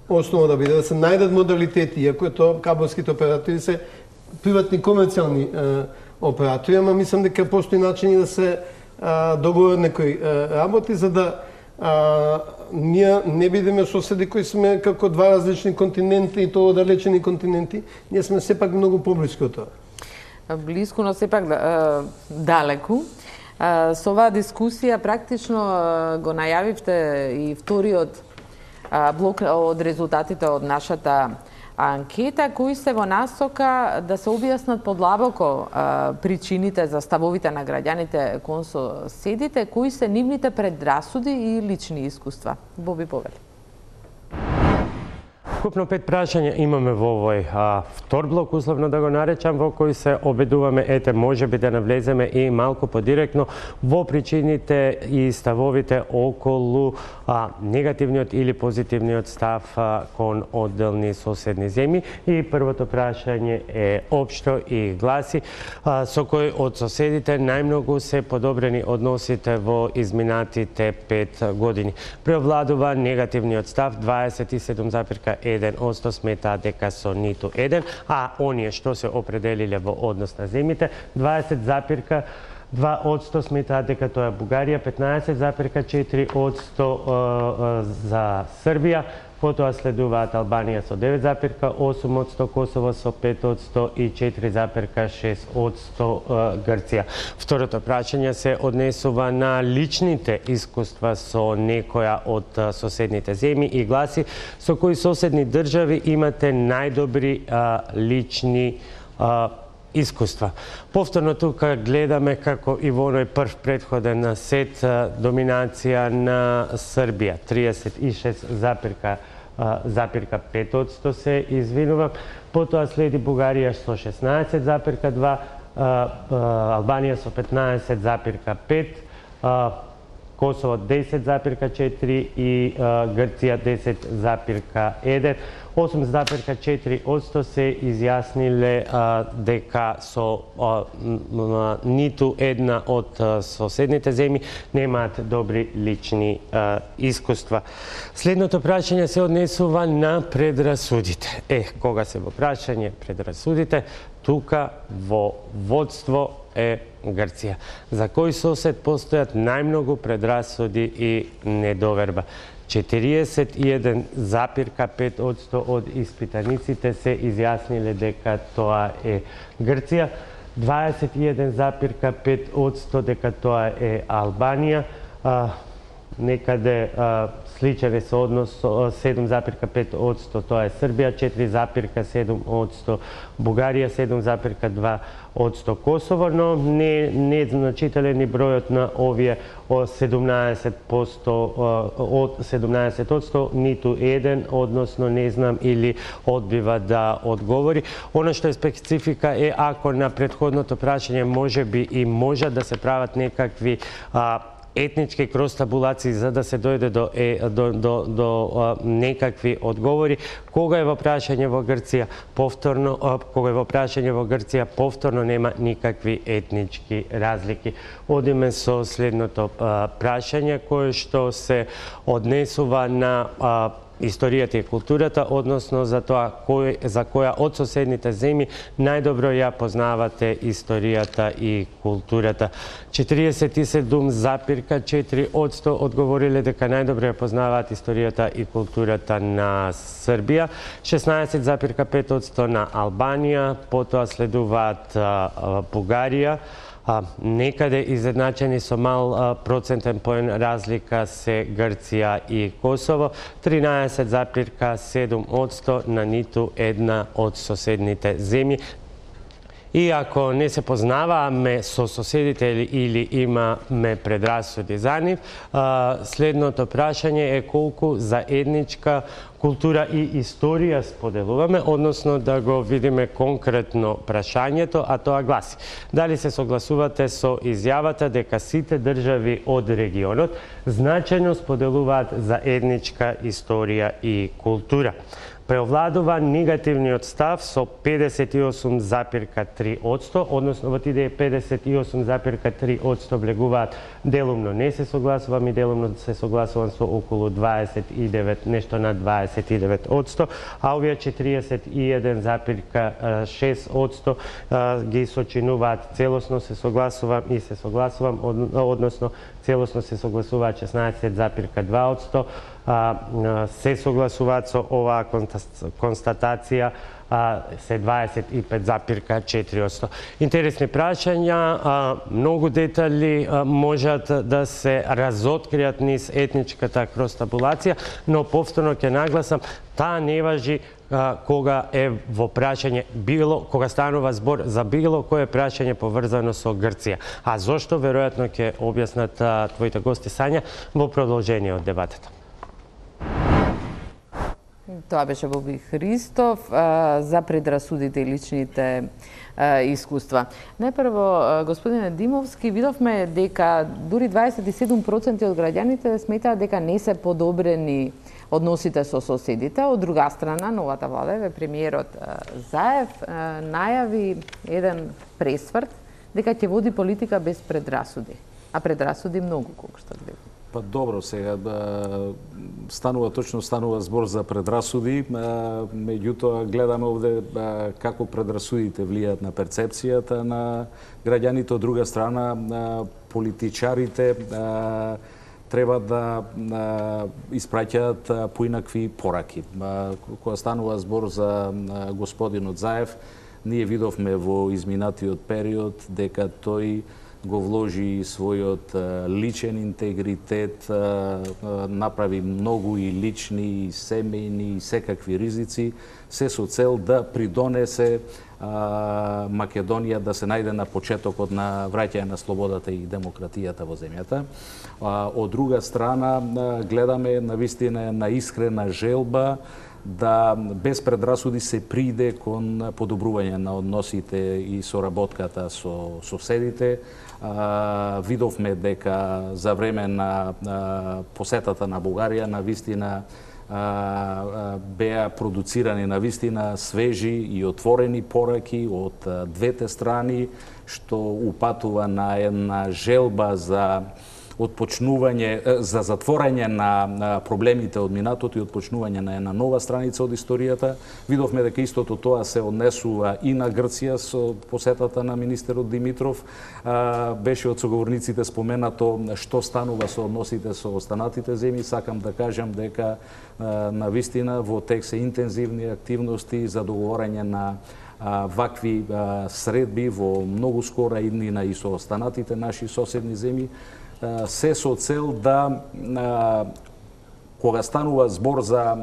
основа, да се најдат модалитети, иако е тоа кабелските оператори се приватни комерцијални оператори, ама мислам дека постои начини да се договорат некои работи, за да ние не бидеме соседи кои сме како два различни континенти и тоа далечени континенти, ние сме сепак многу поблиску од тоа. Близко, но сепак далеку. Со оваа дискусија практично го најавивте и вториот блок од резултатите од нашата анкета, кои се во насока да се објаснат подлабоко причините за ставовите на граѓаните кон соседите, кои се нивните предрасуди и лични искуства. Боби Повели. Вкупно 5 прашања имаме во овој втор блок, условно да го наречам, во кој се обидуваме, може би да навлеземе и малку подиректно во причините и ставовите околу негативниот или позитивниот став кон одделни соседни земји. И првото прашање е општо и гласи со кој од соседите најмногу се подобрени односите во изминатите 5 години. Преовладува негативниот став, 27,1% сметаат дека со ниту еден, а оние што се определиле во однос на земјите, 20,2% сметаат дека тоа е Бугарија, 15,4% за Србија, потоа следуваат Албанија со 9,8%, Косово со 5% и 4,6% Грција. Второто прашање се однесува на личните искуства со некоја од соседните земји и гласи со кои соседни држави имате најдобри лични искуства. Повторно тука гледаме како и во оној прв предходен сет доминација на Србија, 36,5% се извинувам, потоа следи Бугарија со 16,2%, Албанија со 15,5%, Косово 10,4% и Грција 10,1%. 8,4% се изјасниле дека со ниту една од соседните земји немаат добри лични искуства. Следното прашање се однесува на предрасудите. Кога се во прашање предрасудите, тука во водство е Грција. За кој сосед постојат најмногу предрасуди и недоверба. 41,5% од испитаниците се изјасниле дека тоа е Грција, 21,5% дека тоа е Албанија, некаде сличен е со однос 7,5% тоа е Србија, 4,7% Бугарија, 7,2% Косово, но не значителен и бројот на овие 17% ниту еден, односно не знам или одбива да одговори. Она што е специфика е ако на претходното прашање можеби и може да се прават некакви етнички кростабулации за да се дојде до некакви одговори. Кога е во прашање во Грција, повторно нема никакви етнички разлики. Одиме со следното прашање кое што се однесува на историјата и културата, односно за тоа за која од соседните земји најдобро ја познавате историјата и културата. 47,4% одговориле дека најдобро ја познаваат историјата и културата на Србија, 16,5% на Албанија, потоа следуваат Бугарија, некаде изедначени со мал процентен поен разлика се Грција и Косово, 13,7% на ниту една од соседните земји. И ако не се познаваме со соседите или имаме предрасуди за нив, следното прашање е колку заедничка култура и историја споделуваме, односно да го видиме конкретно прашањето, а тоа гласи: дали се согласувате со изјавата дека сите држави од регионот значајно споделуваат заедничка историја и култура? Преовладува негативниот став со 58,3%, односно во тие 58,3% влегуваат делумно не се согласувам и делумно се согласувам со околу 29, нешто над 29%, а овие 41,6% ги сочинуваат целосно се согласувам и се согласувам, односно целосно се согласуваат 16,2%, се согласуваат со оваа констатација се 25,4%. Интересни прашања, многу детали можат да се разоткријат низ етничката кростабулација, но повторно ќе нагласам, таа не важи кога е во прашање кога станува збор за било кое прашање поврзано со Грција. А зошто, веројатно ќе објаснат твоите гости Сања во продолжение од дебатата. Тоа беше Боби Христов за предрасудите и личните искуства. Најпрво, господине Димовски, видовме дека дури 27% од граѓаните сметаат дека не се подобрени односите со соседите. Од друга страна, новата влада, премиерот Заев, најави еден пресврт дека ќе води политика без предрасуди. А предрасуди многу, колку што гледам. Па добро, сега станува збор за предрасуди, меѓутоа гледаме овде како предрасудите влијаат на перцепцијата на граѓаните. Од друга страна, политичарите треба да испраќаат поинакви пораки. Кога станува збор за господинот Заев, ние видовме во изминатиот период дека тој го вложи својот личен интегритет, направи многу и лични, и семејни, и секакви ризици, се со цел да придонесе Македонија да се најде на почетокот на враќање на слободата и демократијата во земјата. Од друга страна, гледаме навистина на искрена желба да без предрасуди се приде кон подобрување на односите и соработката со соседите. Видовме дека за време на посетата на Бугарија навистина беа продуцирани навистина свежи и отворени пораки од двете страни, што упатува на една желба за затворање на проблемите од минатото и отпочнување на една нова страница од историјата. Видовме дека истото тоа се однесува и на Грција со посетата на министерот Димитров. Беше од соговорниците споменато што станува со односите со останатите земји. Сакам да кажам дека навистина во тек се интензивни активности за договорање на вакви средби во многу скора иднина и со останатите наши соседни земји, се со цел да, кога станува збор за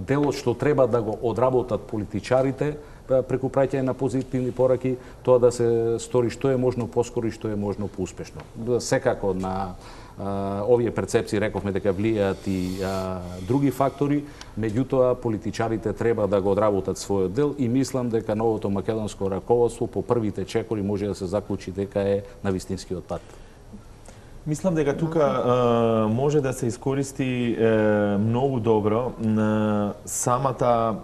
делот што треба да го одработат политичарите преку праќање на позитивни пораки, тоа да се стори што е можно поскоро и што е можно поуспешно. Секако на овие перцепции рековме дека влијаат и други фактори, меѓутоа политичарите треба да го одработат својот дел и мислам дека новото македонско раководство по првите чекори може да се заклучи дека е на вистинскиот пат. Мислам дека тука може да се искористи многу добро самата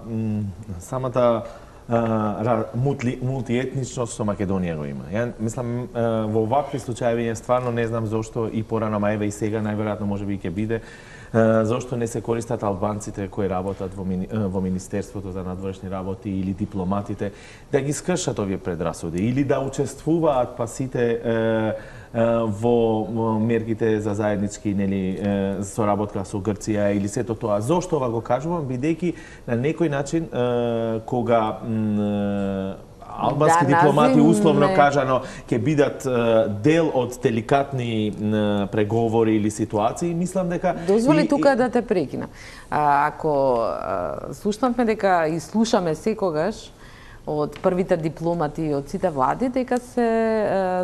мултиетничност што Македонија го има. Ја мислам во вакви случаи стварно не знам зошто и порано, мајве и сега најверојатно можеби ќе биде, зошто не се користат албанците кои работат во Министерството за надворешни работи или дипломатите да ги скршат овие предрасуди или да учествуваат сите во мерките за заеднички соработка со Грција или сето тоа. Зошто ова го кажувам? Бидејќи на некој начин кога албански дипломати условно кажано ќе бидат дел од деликатни преговори или ситуации, мислам дека дозволи тука да те прекинам. Ако слушнавме дека и слушаме секогаш од првите дипломати од сите влади дека се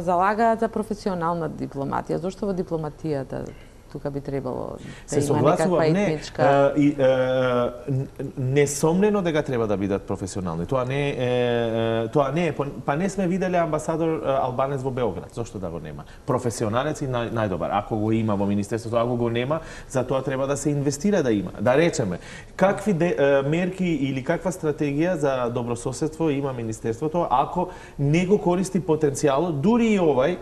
залагаат за професионална дипломатија. Зошто во дипломатијата тука би требало да има некаква етничка... Несомнено дека треба да бидат професионални. Тоа не е, па не сме виделе амбасадор албанец во Београд. Зошто да го нема? Професионалец и најдобар. Ако го има во министерството, ако го нема, за тоа треба да се инвестира да има. Да речеме, какви мерки или каква стратегија за добрососедство има министерството, ако не го користи потенцијалот, дури и овај,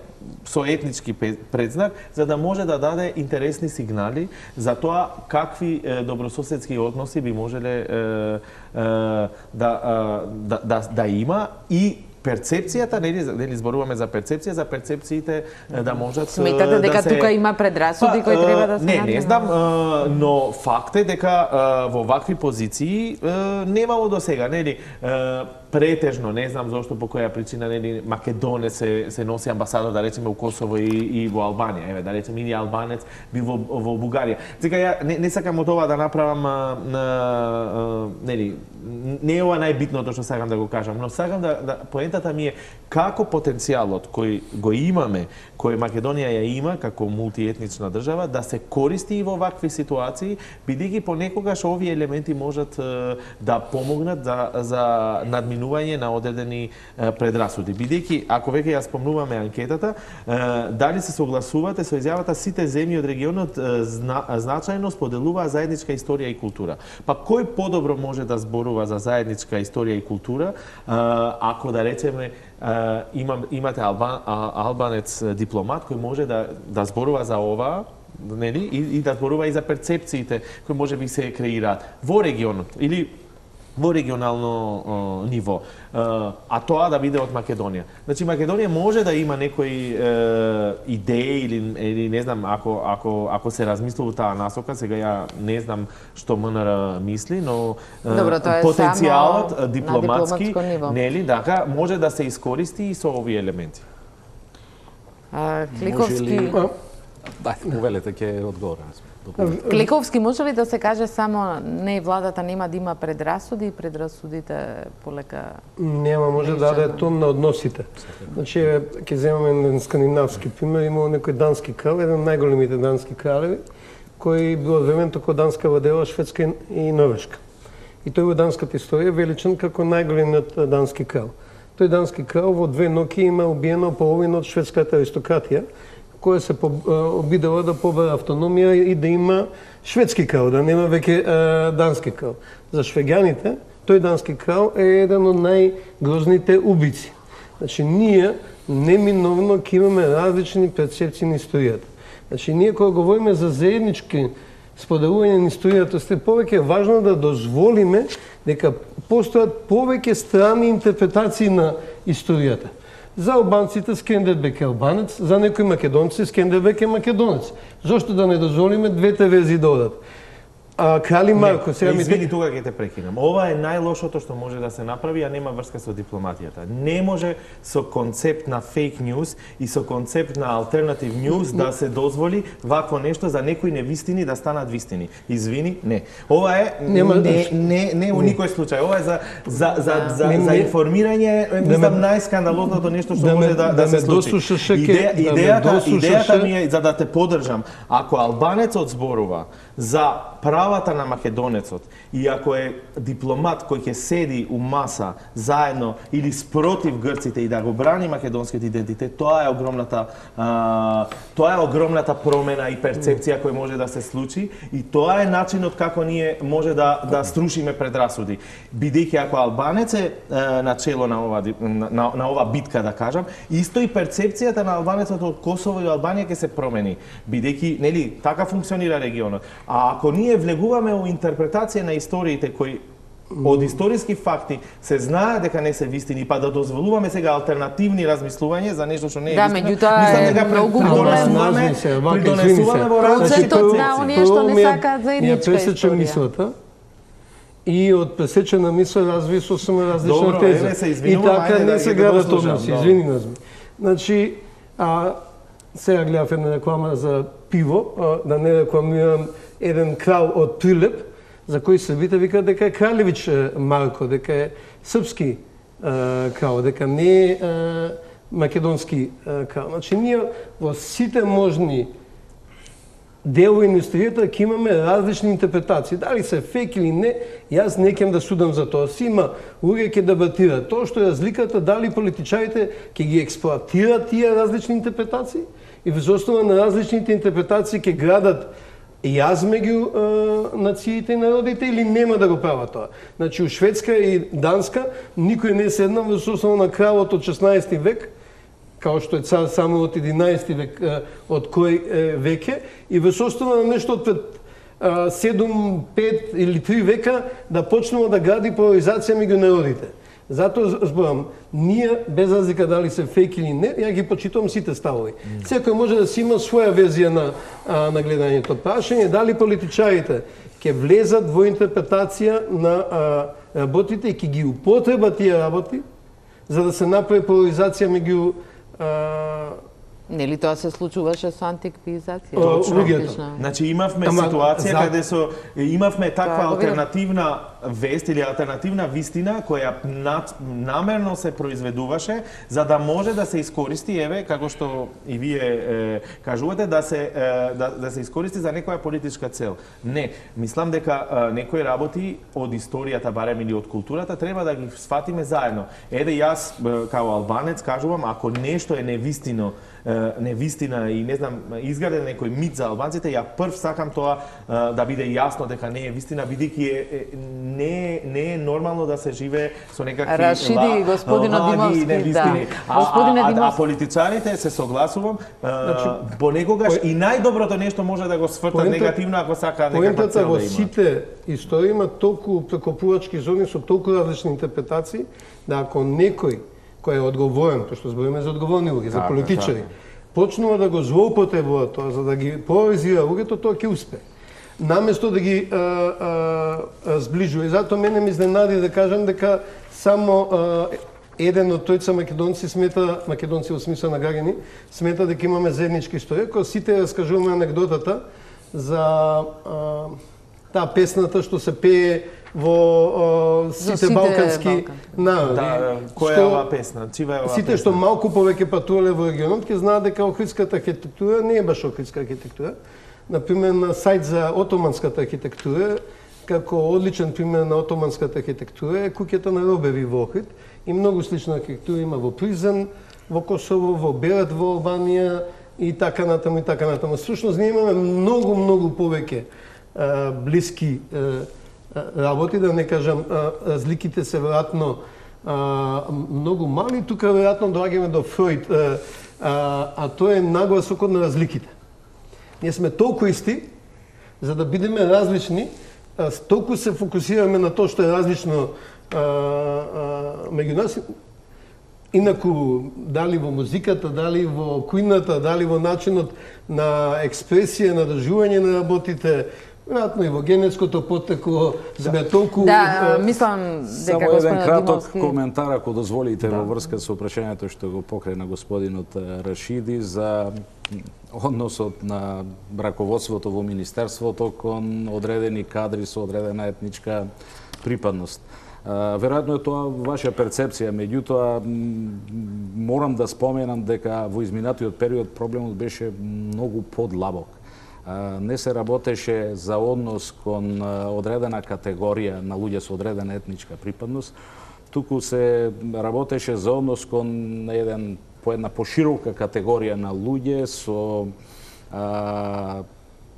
со етнички предзнак, за да може да даде интересни сигнали за тоа какви добрососедски односи би можеле да има и перцепцијата, нели зборуваме за перцепција, за перцепциите да можат Сметате дека тука има предрасуди кои треба да се Не знам, но факт е дека во вакви позиции немало до сега, нели, претежно, не знам зошто, по која причина, нели, македонец се носи амбасадор, да речеме, у Косово и во Албанија, еве, да речеме, или албанец бил во Бугарија. Сега ја не сакам од ова да направам, нели, не е ова најбитното што сакам да го кажам, но сакам поентата ми е како потенцијалот кој го имаме, кој Македонија ја има како мултиетнична држава, да се користи и во вакви ситуации, бидејќи понекогаш овие елементи можат да помогнат за надминување на одредени предрасуди. Бидејќи, ако веќе ја спомнуваме анкетата, дали се согласувате со изјавата сите земји од регионот значајно споделуваа заедничка историја и култура. Па кој подобро може да зборува за заедничка историја и култура, ако да речеме имате албанец дипломат кој може да зборува за ова, нели, и да зборува и за перцепциите кои може би се креираат во регионот или во регионално ниво, а тоа да биде од Македонија. Значи, Македонија може да има некои идеи или не знам, ако се размислува таа насока, сега ја не знам што МНР мисли, но потенцијалот дипломатски, нели, дека може да се искористи и со овие елементи. Кликовски... Да, увелете ќе одговорам. Кликовски, може ли да се каже само не владата нема да има предрасуди и предрасудите полека... Нема, може да даде тон на односите. Значи, ќе земаме еден скандинавски пример, имало некој дански крал, еден најголемите дански кралеви, кој бил од времето кога Данска владеела Шведска и Норвешка. И тој во данската историја величен како најголемиот дански крал. Тој дански крал во 2 ноќи има убиено половина од шведската аристократија, која се обидела да побере автономија и да има шведски крал, да нема веќе дански крал. За швеѓаните, тој дански крал е еден од најгрозните убици. Значи, ние неминовно ќе имаме различни перцепции на историјата. Значи, ние кога говориме за заеднички споделување на историјата, сте повеќе важно да дозволиме дека постојат повеќе страни интерпретации на историјата. За албанците Скендербек е албанец, за некои македонци Скендербек е македонец. Зошто да не дозволиме двете верзии да одат? Крали Марко, сега ми... Извини, тука ќе те прекинам. Ова е најлошото што може да се направи, а нема врска со дипломатијата. Не може со концепт на фейк ньюс и со концепт на алтернатив ньюс да се дозволи вакво нешто за некои невистини да станат вистини. Извини, не. Ова е не во никој случај. Ова е за информирање, мислам најскандалозното нешто што може да се случи. Идејата ми е за да те поддржам. Ако албанецот зборува за правата на македонецот и ако е дипломат кој ќе седи у маса заедно или спротив грците и да го брани македонскиот идентитет, тоа е огромната промена и перцепција која може да се случи и тоа е начинот како ние може да струшиме предрасуди. Бидејќи ако албанец е начело на ова битка, да кажам, исто и перцепцијата на албанецот од Косово и Албанија ќе се промени, бидејќи нели така функционира регионот. А ако ние влегуваме во интерпретација на историите кои од историски факти се знае дека не се вистини, па да дозволуваме сега алтернативни размислувања за нешто што не е вистина. Да, меѓутоа е многу голем процентот на оние што не сакаат заедничка историја. И од пресечена мисла разви сосем различна теза. И така не се градат односи, извини нас. Значи, сега гледав една реклама за пиво, да не рекламирам еден крал од Прилеп, за кој Србите викаат дека е Кралевич Марко, дека е српски крал, дека не е македонски крал. Значи, ние во сите можни делови на историјата ќе имаме различни интерпретации. Дали се фейк или не, јас не ќе да судам за тоа. Си има луѓе ќе дебатираат. Тоа што е разликата, дали политичарите ќе ги експлоатираат тие различни интерпретации и врз основа на различните интерпретации ќе градат јаз меѓу нациите и народите или нема да го прават тоа. Значи, у Шведска и Данска никој не седна врз основа на кралот од 16 век, као што е цар само од 11 век, од кој веќе, и врз основа на нешто од пред 7, 5 или 3 века да почнува да гради поларизација меѓу народите. Затоа зборам, ние, без разлика дали се фейк или не, ја ги почитувам сите ставови. Секој може да си има своја верзија на гледањето. Прашање дали политичарите ќе влезат во интерпретација на работите и ќе ги употребат тие работи за да се направи поларизација меѓу Нели тоа се случуваше со антиквизација? Луѓето. Значи имавме ситуација каде имавме таква алтернативна вест или алтернативна вистина која намерно се произведуваше за да може да се искористи, еве, како што и вие кажувате, да се искористи за некоја политичка цел. Не, мислам дека некои работи од историјата, барем или од културата, треба да ги сватиме заедно. Еде, јас, као албанец, кажувам, ако нешто е невистина и не знам, изграден некој мит за албанците, ја прв сакам тоа да биде јасно дека не е вистина, бидејќи не е нормално да се живее со некакви Рашиди, господинот Димовски, да. А политичарите, се согласувам, понекогаш и најдоброто нешто може да го свртат негативно ако сака некаква цел да има. Поентата во сите истории има толку прекопувачки зони со толку различни интерпретации, да ако некој кој е одговорен, тоа што збориме за одговорни луѓе, за политичари, почнува да го злоупотребува тоа за да ги поларизира луѓето, тоа ќе успее. Наместо да ги зближува. И затоа мене ми изненади да кажам дека само еден од тројца македонци смета, македонци во смисла на граѓани, смета дека имаме заедничка историја, кога сите раскажуваме анекдотата за таа песната што се пее во сите балкански народи. Да, која е оваа песна? Чива е оваа сите што малку повеќе патувале во регионот ќе знаат дека охридската архитектура не е баш охридска архитектура. Например, на сајт за отоманската архитектура, како одличен пример на отоманската архитектура е куќата на Робеви во Охрид и многу слична архитектура има во Призен, во Косово, во Берат, во Албанија и така натаму и така натаму. Всушност ние имаме многу повеќе блиски работи, да не кажам, разликите се веројатно многу мали. Тука веројатно доаѓаме до Фройд, а тоа е нагласокот на разликите. Ние сме толку исти, за да бидеме различни, толку се фокусираме на тоа што е различно меѓу нас. Инаку, дали во музиката, дали во кујната, дали во начинот на експресија, на држување на работите, веројатно и во генетското потекло, сме толку... Да, мислам дека само еден краток Димовски... коментар, ако дозволите, во врска со прашањето што го покрена господинот Рашиди за односот на раководството во Министерството кон одредени кадри со одредена етничка припадност. Веројатно е тоа ваша перцепција, меѓутоа морам да споменам дека во изминатиот период проблемот беше многу подлабок. Не се работеше за однос кон одредена категорија на луѓе со одредена етничка припадност, туку се работеше за однос кон една поширока категорија на луѓе со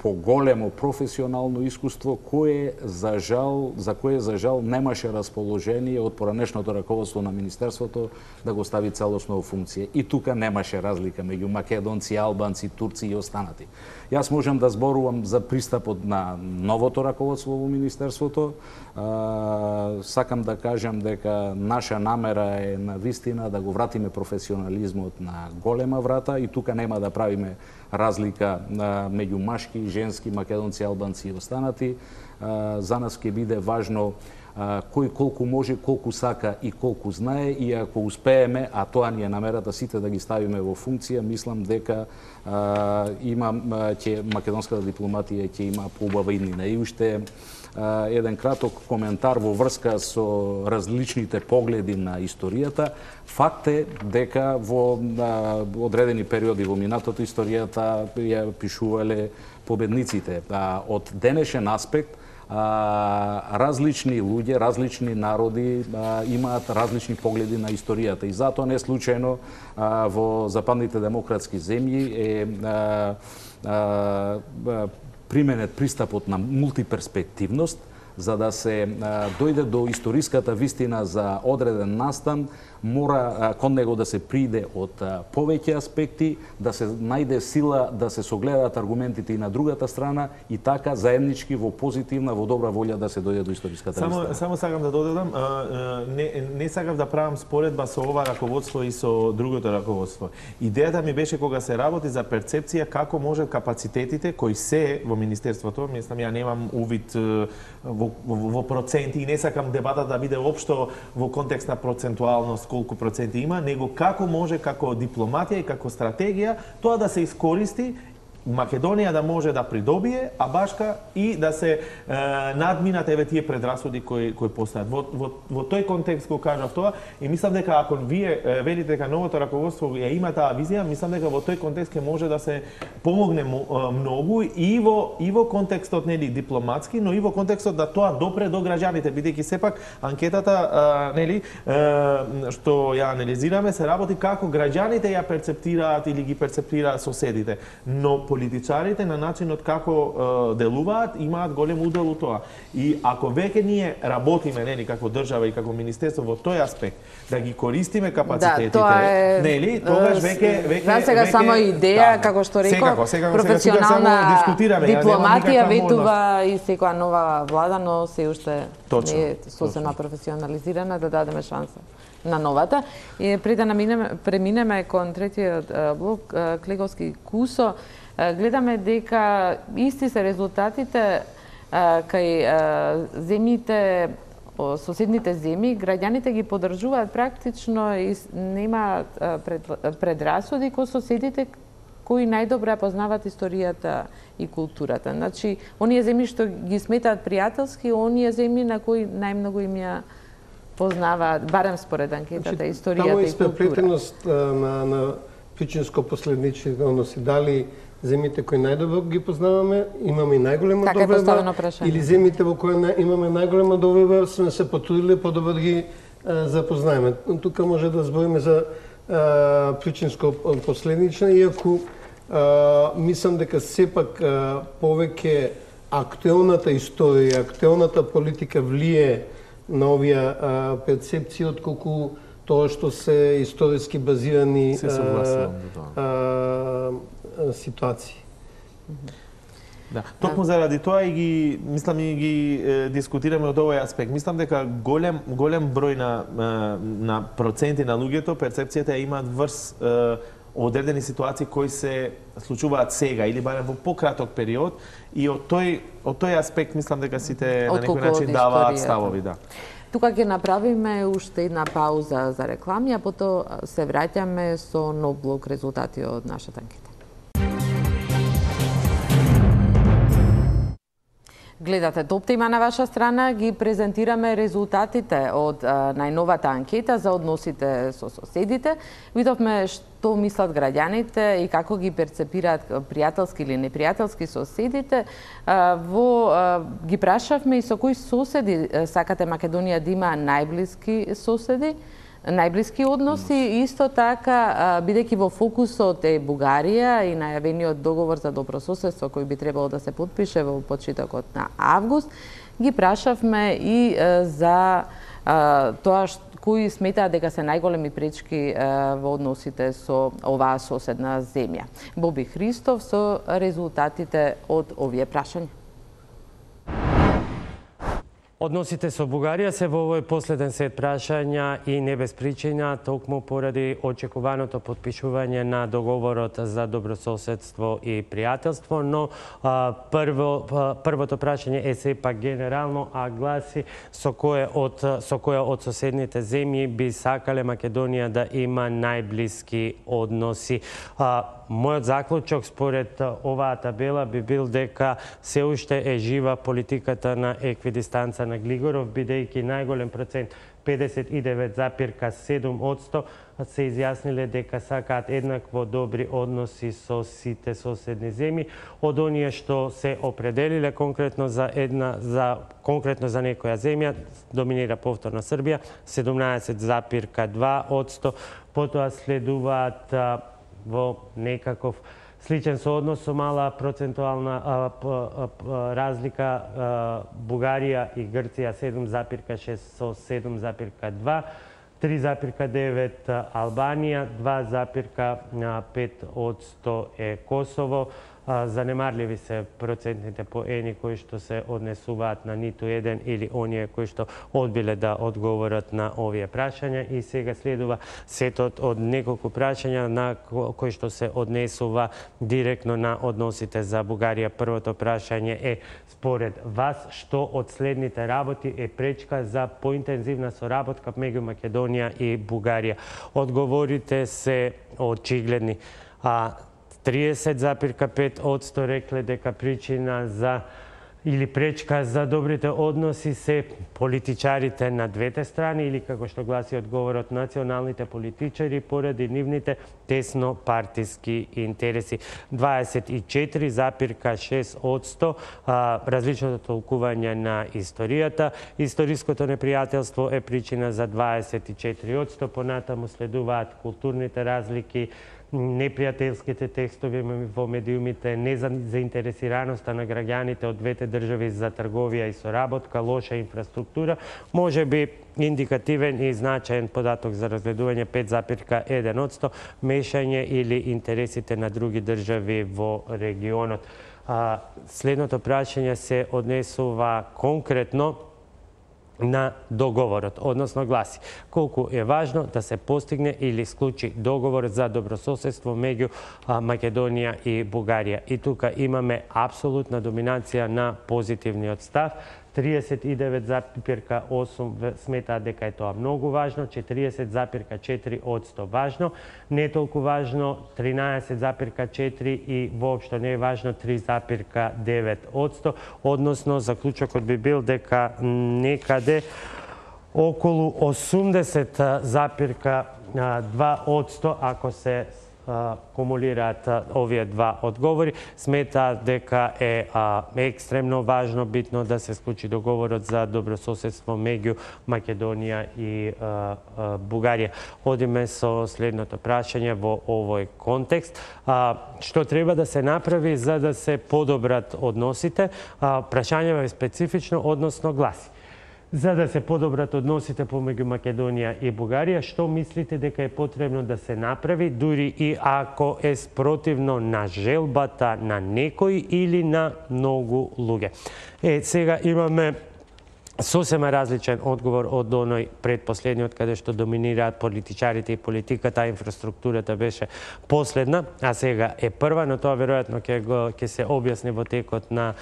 поголемо професионално искуство за кое за жал немаше расположение од поранешното раководство на Министерството да го стави целосно во функција. И тука немаше разлика меѓу македонци, албанци, турци и останати. Јас можам да зборувам за пристапот на новото раководство во Министерството. Сакам да кажам дека наша намера е на вистина да го вратиме професионализмот на голема врата и тука нема да правиме разлика меѓу машки, женски, македонци, албанци и останати. За нас ќе биде важно кој колку може, колку сака и колку знае, и ако успееме, а тоа ни е намерата сите да ги ставиме во функција, мислам дека македонската дипломатија ќе има поубава иднина. И уште еден краток коментар во врска со различните погледи на историјата. Факт е дека во одредени периоди во минатото историјата ја пишувале победниците. Од денешен аспект, различни луѓе, различни народи имаат различни погледи на историјата. И затоа не случајно во западните демократски земји е применет пристапот на мултиперспективност, за да се дојде до историската вистина за одреден настан, мора кон него да се приде од повеќе аспекти, да се најде сила да се согледаат аргументите и на другата страна и така заеднички во позитивна, во добра волја да се дојде до историската вистина. Само сакам да додадам, не сакам да правам споредба со ова раководство и со другото раководство. Идејата ми беше кога се работи за перцепција како може капацитетите кои се во Министерството, мислам ја немам увид во проценти и не сакам дебата да биде општо во контекст на процентуалност колку проценти има, него како може како дипломатија и како стратегија тоа да се искористи Македонија да може да придобие, а башка и да се надминат еве тие предрасуди кои постојат. Во тој контекст го кажав тоа и мислам дека ако вие велите дека новото раководство ја има таа визија, мислам дека во тој контекст ќе може да се помогне многу и во контекстот нели дипломатски, но и во контекстот да тоа допре до граѓаните, бидејќи сепак анкетата нели што ја анализираме се работи како граѓаните ја перцептираат или ги перцептираат соседите, но политичарите на начинот како делуваат имаат голем удел у тоа. И ако веќе ние работиме нели како држава и како министерство во тој аспект да ги користиме капацитетите, нели, тогаш веќе сега само идеја како што реков, професионална дипломатија ветува и секоја нова влада, но се уште не е сосема професионализирана, да дадеме шанса на новата. И пред да преминеме кон третиот блок, Клеговски Кусо, гледаме дека исти се резултатите кај земјите, соседните земји, граѓаните ги поддржуваат практично и нема предрасуди кој соседите кои најдобро познаваат историјата и културата. Значи, оние земји што ги сметаат пријателски, оние земји на кои најмногу им ја познаваат, барем според анкетата, историјата и култура. Тамо испреплетеност на причинско-последнични односи, дали земјите кои најдобро ги познаваме, имаме и најголема доверба, или земјите во кои имаме најголема доверба, сме се потрудили подобро да ги запознаеме. Тука може да збориме за причинско-последнична, иако мислам дека сепак повеќе актуелната историја, актуелната политика влие на овие перцепции, отколку тоа што се историски базирани ситуации. Да, токму заради тоа и ги дискутираме од овој аспект. Мислам дека голем број на проценти на луѓето перцепцијата ја имаат врз одредени ситуации кои се случуваат сега или барем во пократок период и од тој аспект мислам дека сите на некој начин даваат ставови, да. Тука ќе направиме уште една пауза за реклами, а потоа се враќаме со нов блок резултати од нашата анкета. Гледате Топ тема на ваша страна, ги презентираме резултатите од најновата анкета за односите со соседите. Видовме што мислат граѓаните и како ги перцепираат пријателски или непријателски соседите. Ги прашавме и со кои соседи сакате Македонија да има најблиски соседи, најблиски односи, исто така, бидејќи во фокусот е Бугарија и најавениот договор за добрососедство кој би требало да се потпише во почетокот на август, ги прашавме и за тоа кои сметаат дека се најголеми пречки во односите со оваа соседна земја. Боби Христов со резултатите од овие прашања. Односите со Бугарија се во овој последен сет прашања и не без причина, токму поради очекуваното потпишување на договорот за добрососедство и пријателство, но првото прашање е сепак генерално, а гласи со која од соседните земји би сакале Македонија да има најблиски односи. Мојот заклучок според оваа табела би бил дека се уште е жива политиката на еквидистанца на Глигоров, бидејќи најголем процент 59,7% се изјасниле дека сакаат еднакво добри односи со сите соседни земји, од оние што се определиле конкретно за некоја земја, доминира повторно Србија, 17,2%, потоа следуваат во некаков сличен сооднос со мала процентуална разлика Бугарија и Грција 7,6 со 7,2, 3,9 Албанија, 2,5% е Косово. Занемарливи се процентните поени кои што се однесуваат на ниту еден или оние кои што одбиле да одговорат на овие прашања. И сега следува сетот од неколку прашања на кои што се однесува директно на односите за Бугарија. Првото прашање е: според вас, што од следните работи е пречка за поинтензивна соработка меѓу Македонија и Бугарија? Одговорите се очигледни. 30,5% рекле дека причина за или пречка за добрите односи се политичарите на двете страни или, како што гласи одговорот, националните политичари поради нивните тесно партиски интереси. 24,6% различното толкување на историјата. Историското непријателство е причина за 24%, понатаму следуваат културните разлики, непријателските текстови во медиумите, незаинтересираноста на граѓаните од двете држави за трговија и соработка, лоша инфраструктура, може би индикативен и значаен податок за разгледување 5,1%, мешање или интересите на други држави во регионот. Следното прашање се однесува конкретно на договорот, односно гласи: колку е важно да се постигне или склучи договор за добрососедство меѓу Македонија и Бугарија. И тука имаме апсолутна доминација на позитивниот став. 39,8% сметаат дека е тоа многу важно, 40,4% важно, не толку важно 13,4% и воопшто не е важно 3,9%, односно заклучокот би бил дека некаде околу 80,2%, ако се кумулираат овие два одговори, сметаат дека е екстремно важно, битно да се склучи договорот за добрососедство меѓу Македонија и Бугарија. Одиме со следното прашање во овој контекст. Што треба да се направи за да се подобрат односите? Прашањето е специфично, односно гласи: за да се подобрат односите помеѓу Македонија и Бугарија, што мислите дека е потребно да се направи, дури и ако е спротивно на желбата на некој или на многу луѓе? Сега имаме сосема различен одговор од оној предпоследниот, каде што доминираат политичарите и политиката, а инфраструктурата беше последна, а сега е прва, но тоа веројатно ќе се објасни во текот на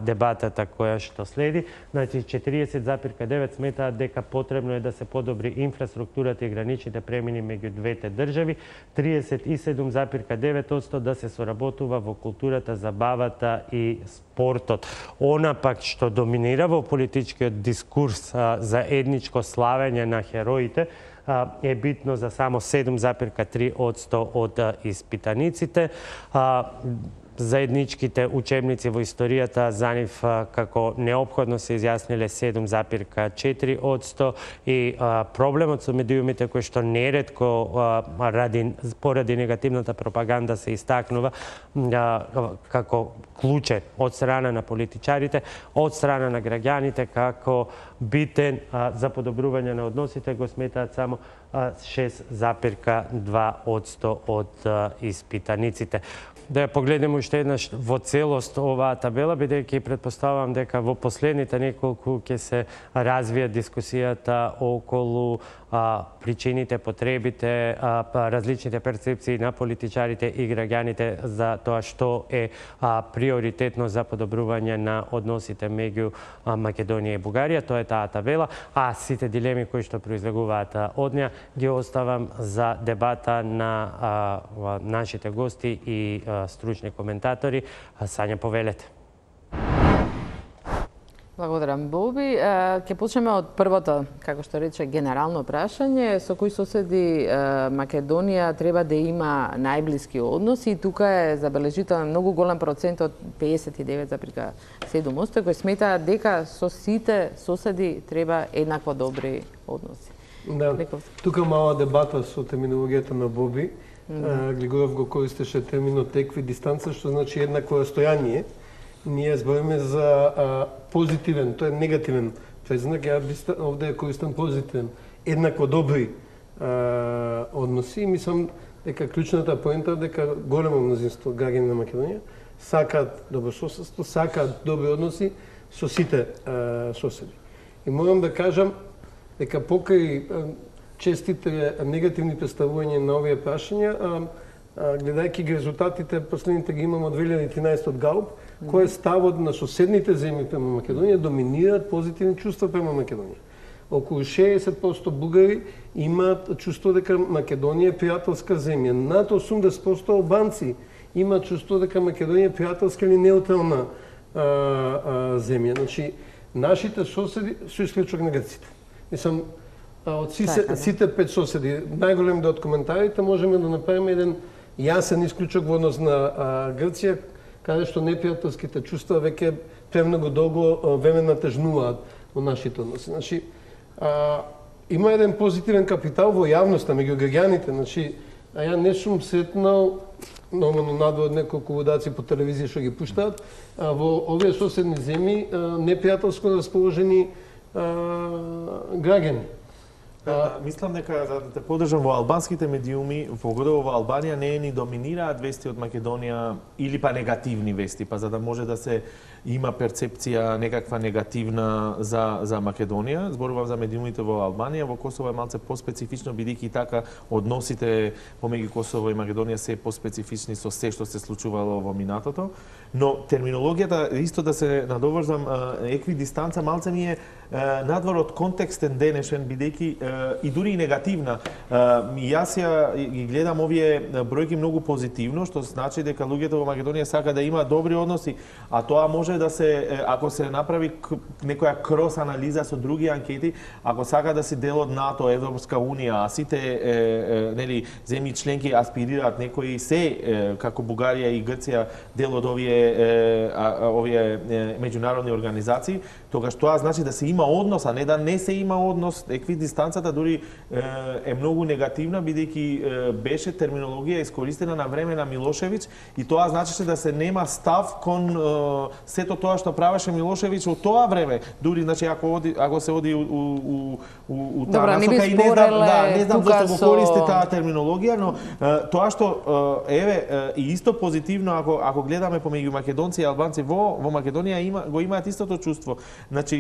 дебатата која што следи. Значи 40,9% сметаат дека потребно е да се подобри инфраструктурата и граничните премини меѓу двете држави, 37,9% да се соработува во културата, забавата и спортот. Она пак што доминира во политичкиот дискурс за етничко славење на хероите е битно за само 7,3% од испитаниците. Заедничките учебници во историјата за нив како неопходно се изјасниле 7,4% и проблемот со медиумите кој што неретко поради негативната пропаганда се истакнува како клуче од страна на политичарите, од страна на граѓаните како битен за подобрување на односите, го сметаат само 6,2% од испитаниците. Да ја погледнеме уште еднаш во целост оваа табела, бидејќи претпоставувам дека во последните неколку ќе се развие дискусијата околу причините, потребите, различните перцепции на политичарите и граѓаните за тоа што е приоритетно за подобрување на односите меѓу Македонија и Бугарија. Тоа е таа табела, а сите дилеми кои што произлегуваат од неа ги оставам за дебата на нашите гости и стручни коментатори. Сања, повелете. Благодарам, Боби. Ќе почнеме од првото, како што рече, генерално прашање. Со кои соседи Македонија треба да има најблиски односи? И тука е забележителен многу голем процент од 59,7% кои сметаат дека со сите соседи треба еднакво добри односи. Да, тука мала дебата со терминологијата на Боби. Глигоров го користеше терминот еквидистанца, што значи еднакво растојание. Ние збориме за позитивен, тоа е негативен признак, овде е користам позитивен, еднакво добри односи. Мислам дека клучната поента дека големо мнозинство граѓани на Македонија сакаат добрососедство, сакаат добри односи со сите соседи. И морам да кажам дека покрај честите негативни представувања на овие прашања, гледајќи ги резултатите, последните ги имamo од 2013 од Галуп, кој е ставот на соседните земји према Македонија, доминираат позитивни чувства према Македонија. Околу 60% бугари имаат чувство дека Македонија е пријателска земја. Над 80% албанци имаат чувство дека Македонија е пријателска или неутрална земја. Значи, нашите соседи, со исклучок на грците. Мислам, од сите 5 соседи, најголем дел од коментарите можеме да направиме еден јасен исклучок во однос на Грција, каде што непријателските чувства веќе премногу долго време натежнуваат во нашите односи. Значи, има еден позитивен капитал во јавноста меѓу граѓаните. Значи, ја не сум сретнал, нормално надвор неколку водаци по телевизија што ги пуштаат, во овие соседни земји непријателско расположени граѓани. Мислам дека за да те подржам во албанските медиуми, погодово во Албанија не ни доминираат вести од Македонија или па негативни вести, па за да може да се има перцепција некаква негативна за Македонија. Зборувам за медиумите во Албанија, во Косово е малце поспецифично, бидејќи така односите помеѓу Косово и Македонија се поспецифични со се што се случувало во минатото. Но терминологијата, исто да се надоврзам, еквидистанца малце ми е надвор од контекстен денешен, бидејќи и дури и негативна. Јас ги гледам овие бројки многу позитивно, што значи дека луѓето во Македонија сака да има добри односи, а тоа може да се, ако се направи некоја крос анализа со други анкети, ако сака да си дел од НАТО, Европска унија, а сите нели земји членки аспирираат, некои се како Бугарија и Грција дел од овие меѓународни организации, тогаш тоа значи да се има однос, а не да не се има однос. Еквидистанцата дури е многу негативна, бидејќи беше терминологија искористена на време на Милошевиќ и тоа значеше да се нема став кон сето тоа што правеше Милошевиќ во тоа време. Дури значи ако се оди у таа насока и не знам зашто го користи таа терминологија, но тоа што еве и исто позитивно ако гледаме помеѓу македонци и албанци во Македонија го имаат истото чувство. Значи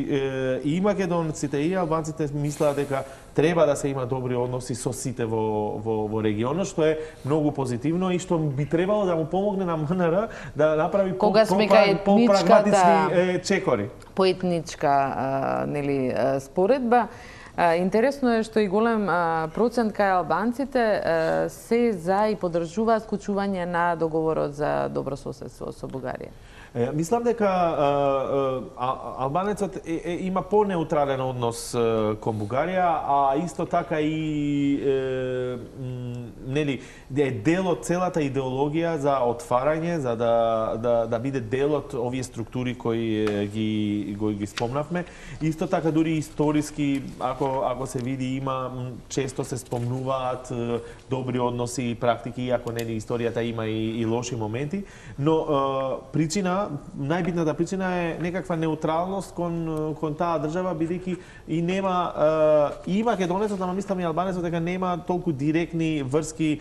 и македонците и албанците мислат дека треба да се има добри односи со сите во регионот, што е многу позитивно и што би требало да му помогне на МНР да направи попрагматични чекори. Поетничка нели споредба. Интересно е што и голем процент кај албанците се за и поддржуваат склучување на договорот за добрососедство со Бугарија. Мислам дека албанецот има понеутрален однос кон Бугарија, а исто така и нели е дел од целата идеологија за отварање, за да биде дел од овие структури кои ги спомнавме. Исто така дури историски, ако ако се види, често се спомнуваат добри односи и практики, иако нели историјата има и лоши моменти, но најбитната причина е некаква неутралност кон таа држава, бидејќи и и македонецот, ама мислам и албанецот, дека нема толку директни врски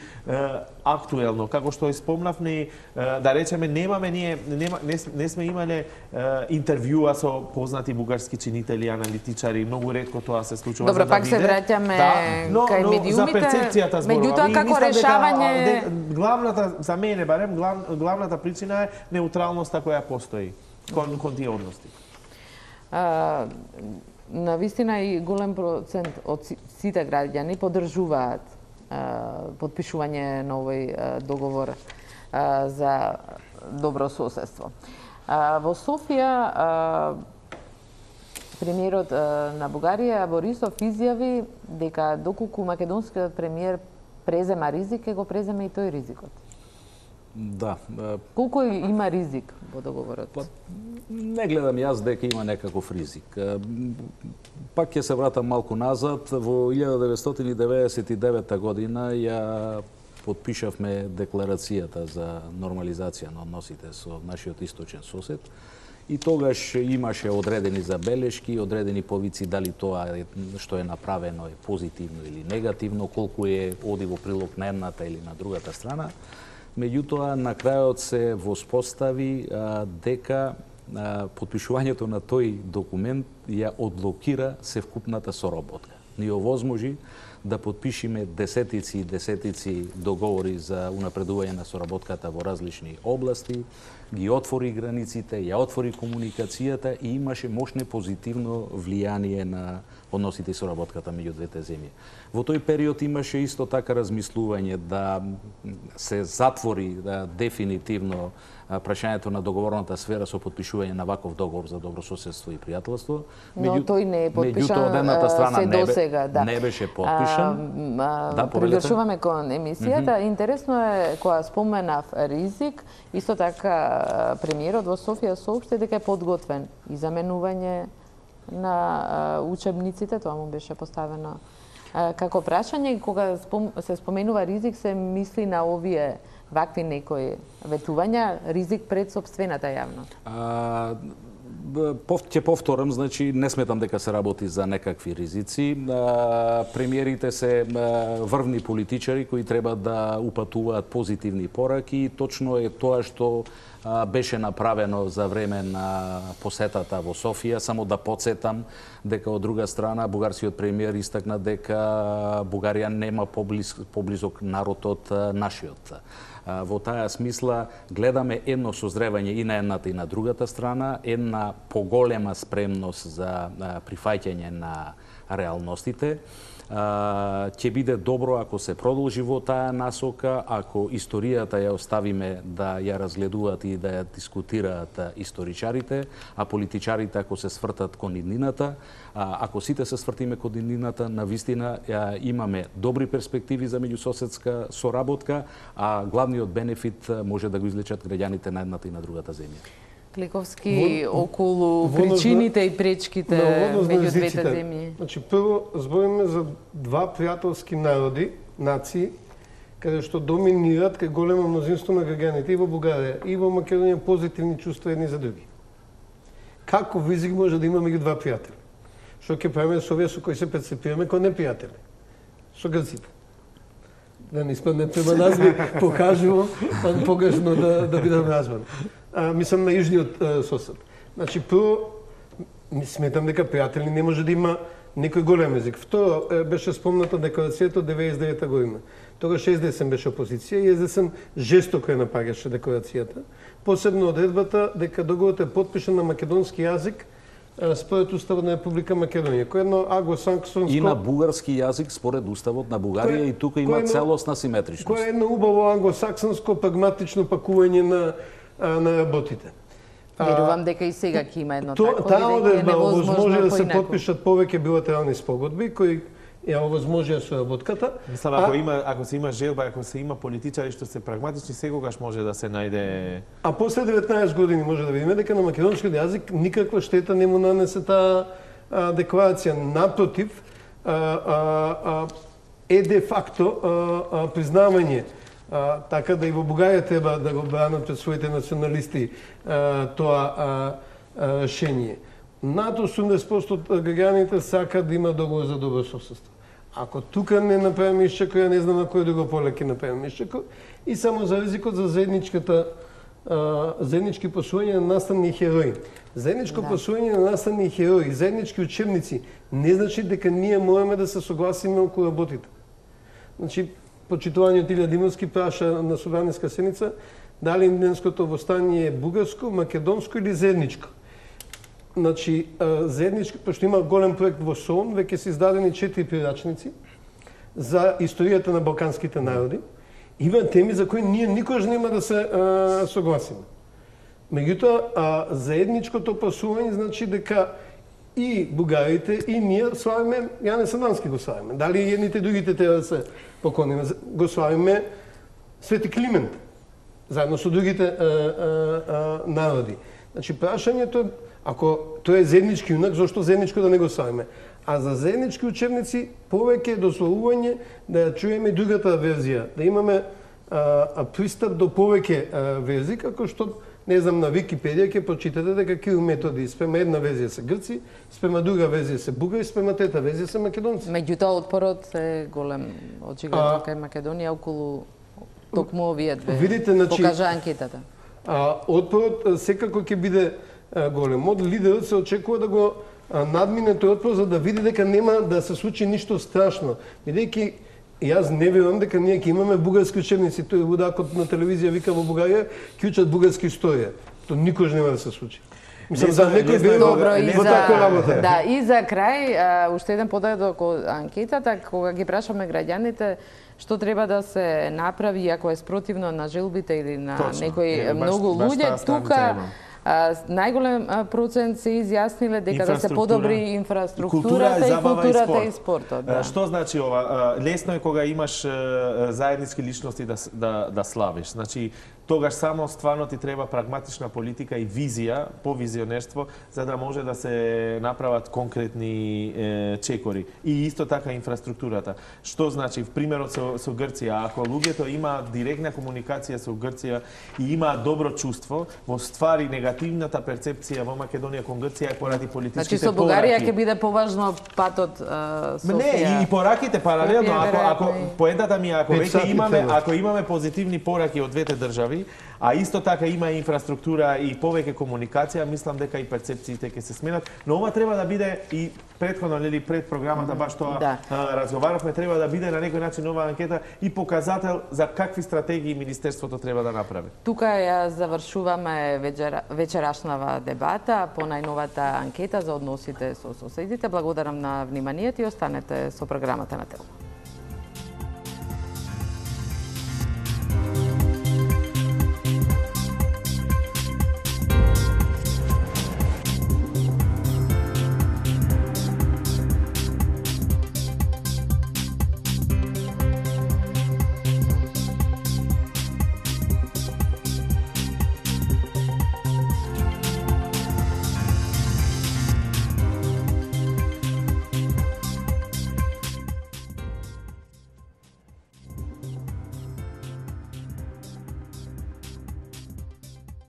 актуелно, како што спомнавме, да речеме, не сме имале интервјуа со познати бугарски чинители, аналитичари, многу ретко тоа се случува. Добро, пак се враќаме кај медиумите. За перцепцијата зборувам. Меѓутоа, како решавање... Главната, за мене барем, главната причина е неутралноста која постои кон тие односи. Навистина и голем процент од сите граѓани поддржуваат подпишување на овој договор за добро соседство. Во Софија премиерот на Бугарија Борисов изјави дека доколку македонскиот премиер презема ризик, ќе го преземе и тој ризикот. Да. Колку има ризик во договорот? Не гледам јас дека има некаков ризик. Пак ќе се вратам малку назад. Во 1999 година ја подпишавме декларацијата за нормализација на односите со нашиот источен сосед. И тогаш имаше одредени забелешки, одредени повици дали тоа што е направено е позитивно или негативно, колку оди во прилог на едната или на другата страна. Меѓутоа, на крајот се воспостави дека подпишувањето на тој документ ја одблокира севкупната соработка. Ни овозможи да подпишиме десетици и десетици договори за унапредување на соработката во различни области, ги отвори границите, ја отвори комуникацијата и имаше мощно позитивно влијание на односите и соработката меѓу двете земји. Во тој период имаше исто така размислување да се затвори дефинитивно прашањето на договорната сфера со подпишување на ваков договор за добрососедство и пријателство. Но тој не е подпишан од едната страна се досега, не беше подпишан. Придошуваме кон емисијата. Интересно е кога споменав ризик, исто така премиерот во Софија соопшти дека е подготвен и заменување на учебниците, тоа му беше поставено како прашање. Кога се споменува ризик, се мисли на овие вакви некои ветувања, ризик пред собствената јавност? Ќе повторам, значи не сметам дека се работи за некакви ризици. Премиерите се врвни политичари кои треба да упатуваат позитивни пораки и точно е тоа што беше направено за време на посетата во Софија. Само да подсетам дека од друга страна бугарскиот премиер истакна дека Бугарија нема поблизок народ од нашиот. Во таа смисла гледаме едно созревање и на едната и на другата страна, една поголема спремност за прифаќање на реалностите. Ќе биде добро ако се продолжи во таа насока, ако историјата ја оставиме да ја разгледуваат и да ја дискутираат историчарите, а политичарите ако се свртат кон иднината. Ако сите се свртиме кон иднината, навистина имаме добри перспективи за меѓусоседска соработка, а главниот бенефит може да го извлечат граѓаните на едната и на другата земја. Кликовски околу причините и пречките меѓу двете земји. Значи, прво, збориме за два пријателски народи, нации, каде што доминират кај големо мнозинство на граѓаните и во Бугарија, и во Македонија позитивни чувства едни за други. Каков ризик може да има меѓу два пријатели? Што ќе правиме со овие со кои се прецепираме кој непријатели? Со грците. Да не испадне према нас би покажувам, погрешно да бидам разбран. Мислам на јужниот сосед. Значи, прво, сметам дека пријатели не може да има некој голем език. Второ, беше спомната декларацијата од 99 година. Тогаш СДСМ беше опозиција и СДСМ жестоко ја напаѓаше декларацијата. Посебно одредбата дека договорот е подпишан на македонски јазик според Уставот на Република Македонија, кој е едно англосаксонско... И на бугарски јазик според Уставот на Бугарија и тука има целосна симетричност. Кој е едно убаво англосаксонско прагматично пакување на работите. Верувам дека и сега ќе има едно такво. Таа одредба овозможи да се подпишат повеќе билатерални спогодби кои ја овозможија соработката. Мислам, ако се има желба, ако се има политичари што се прагматични, секогаш може да се најде... А после 19 години може да видиме дека на македонскиот јазик никаква штета не му нанесе таа декларација. Напротив, е де факто признавање така да и во Бугарија треба да го бранат пред своите националисти тоа решение. Над 80% од граѓаните сака да има договор за добро соседство. Ако тука не направиме ишчеко, ја не знам на кој друго поле ќе направиме ишчеко, и само за ризикот за заеднички посвојање на наставни херои. Заедничко посвојање на наставни херои, заеднички учебници, не значи дека ние мораме да се согласиме околу работите. Значи, почитуваниот Илја Димовски праша на Собраниска седница дали Инденското востание е бугарско, македонско или заедничко. Значи, заедничко, пошто има голем проект во СООН, веќе се издадени 4 прирачници за историјата на балканските народи. Има теми за кои ние никош нема да се согласиме. Меѓутоа, заедничкото пасување значи дека и бугарите, и ние славиме Јане Сандански го славиме. Дали едните другите треба да се покониме? Го славиме Свети Климент, заедно со другите народи. Значи, прашањето, ако тој е заеднички юнак, зошто заедничко да не го славиме? А за заеднички учебници повеќе дословување да ја чуеме другата верзија, да имаме пристап до повеќе верзии, како што, не знам, на Википедија ќе прочитате дека Кирил Методи спрема една верзија се грци, спрема друга верзија се бугари, спрема трета верзија се македонци. Меѓутоа, отпорот е голем, очигледно кај Македонија околу токму овие две покажа анкетата. Отпорот секако ќе биде голем. Од лидерот се очекува да го надмине тој отпор за да види дека нема да се случи ништо страшно. Бидејќи јас не верувам дека ние ќе имаме бугарски учебници, тој лудакот на телевизија вика во Бугарија ќе учат бугарски историја. Тоа никош нема да се случи. Мислам за некој добро и во таква работа. Да, и за крај уште еден податок од анкетата, кога ги прашаме граѓаните што треба да се направи ако е спротивно на желбите или на некои многу луѓе, тука најголем процент се изјасниле дека да се подобри инфраструктурата и културата и спортот. Што значи ова? Лесно е кога имаш заеднички личности да славиш. Значи, тогаш само стварно ти треба прагматична политика и визија, повизионерство, за да може да се направат конкретни чекори. И исто така инфраструктурата. Што значи, в примерот со Грција, ако луѓето имаат директна комуникација со Грција и имаат добро чувство, во ствари негативната перцепција во Македонија кон Грција е поради политичките пораки. Значи, со Бугарија ќе биде поважно патот Софија. Не, и пораките паралелно, ако поентата ми ако веќе ако имаме позитивни пораки од двете држави, а исто така има и инфраструктура и повеќе комуникација, мислам дека и перцепциите ќе се сменат, но ова треба да биде и претходно или пред програмата баш тоа разговаравме, треба да биде на некој начин ова анкета и показател за какви стратегии министерството треба да направи. Тука ја завршуваме вечерашнава дебата по најновата анкета за односите со соседите. Благодарам на вниманието и останете со програмата на Тело.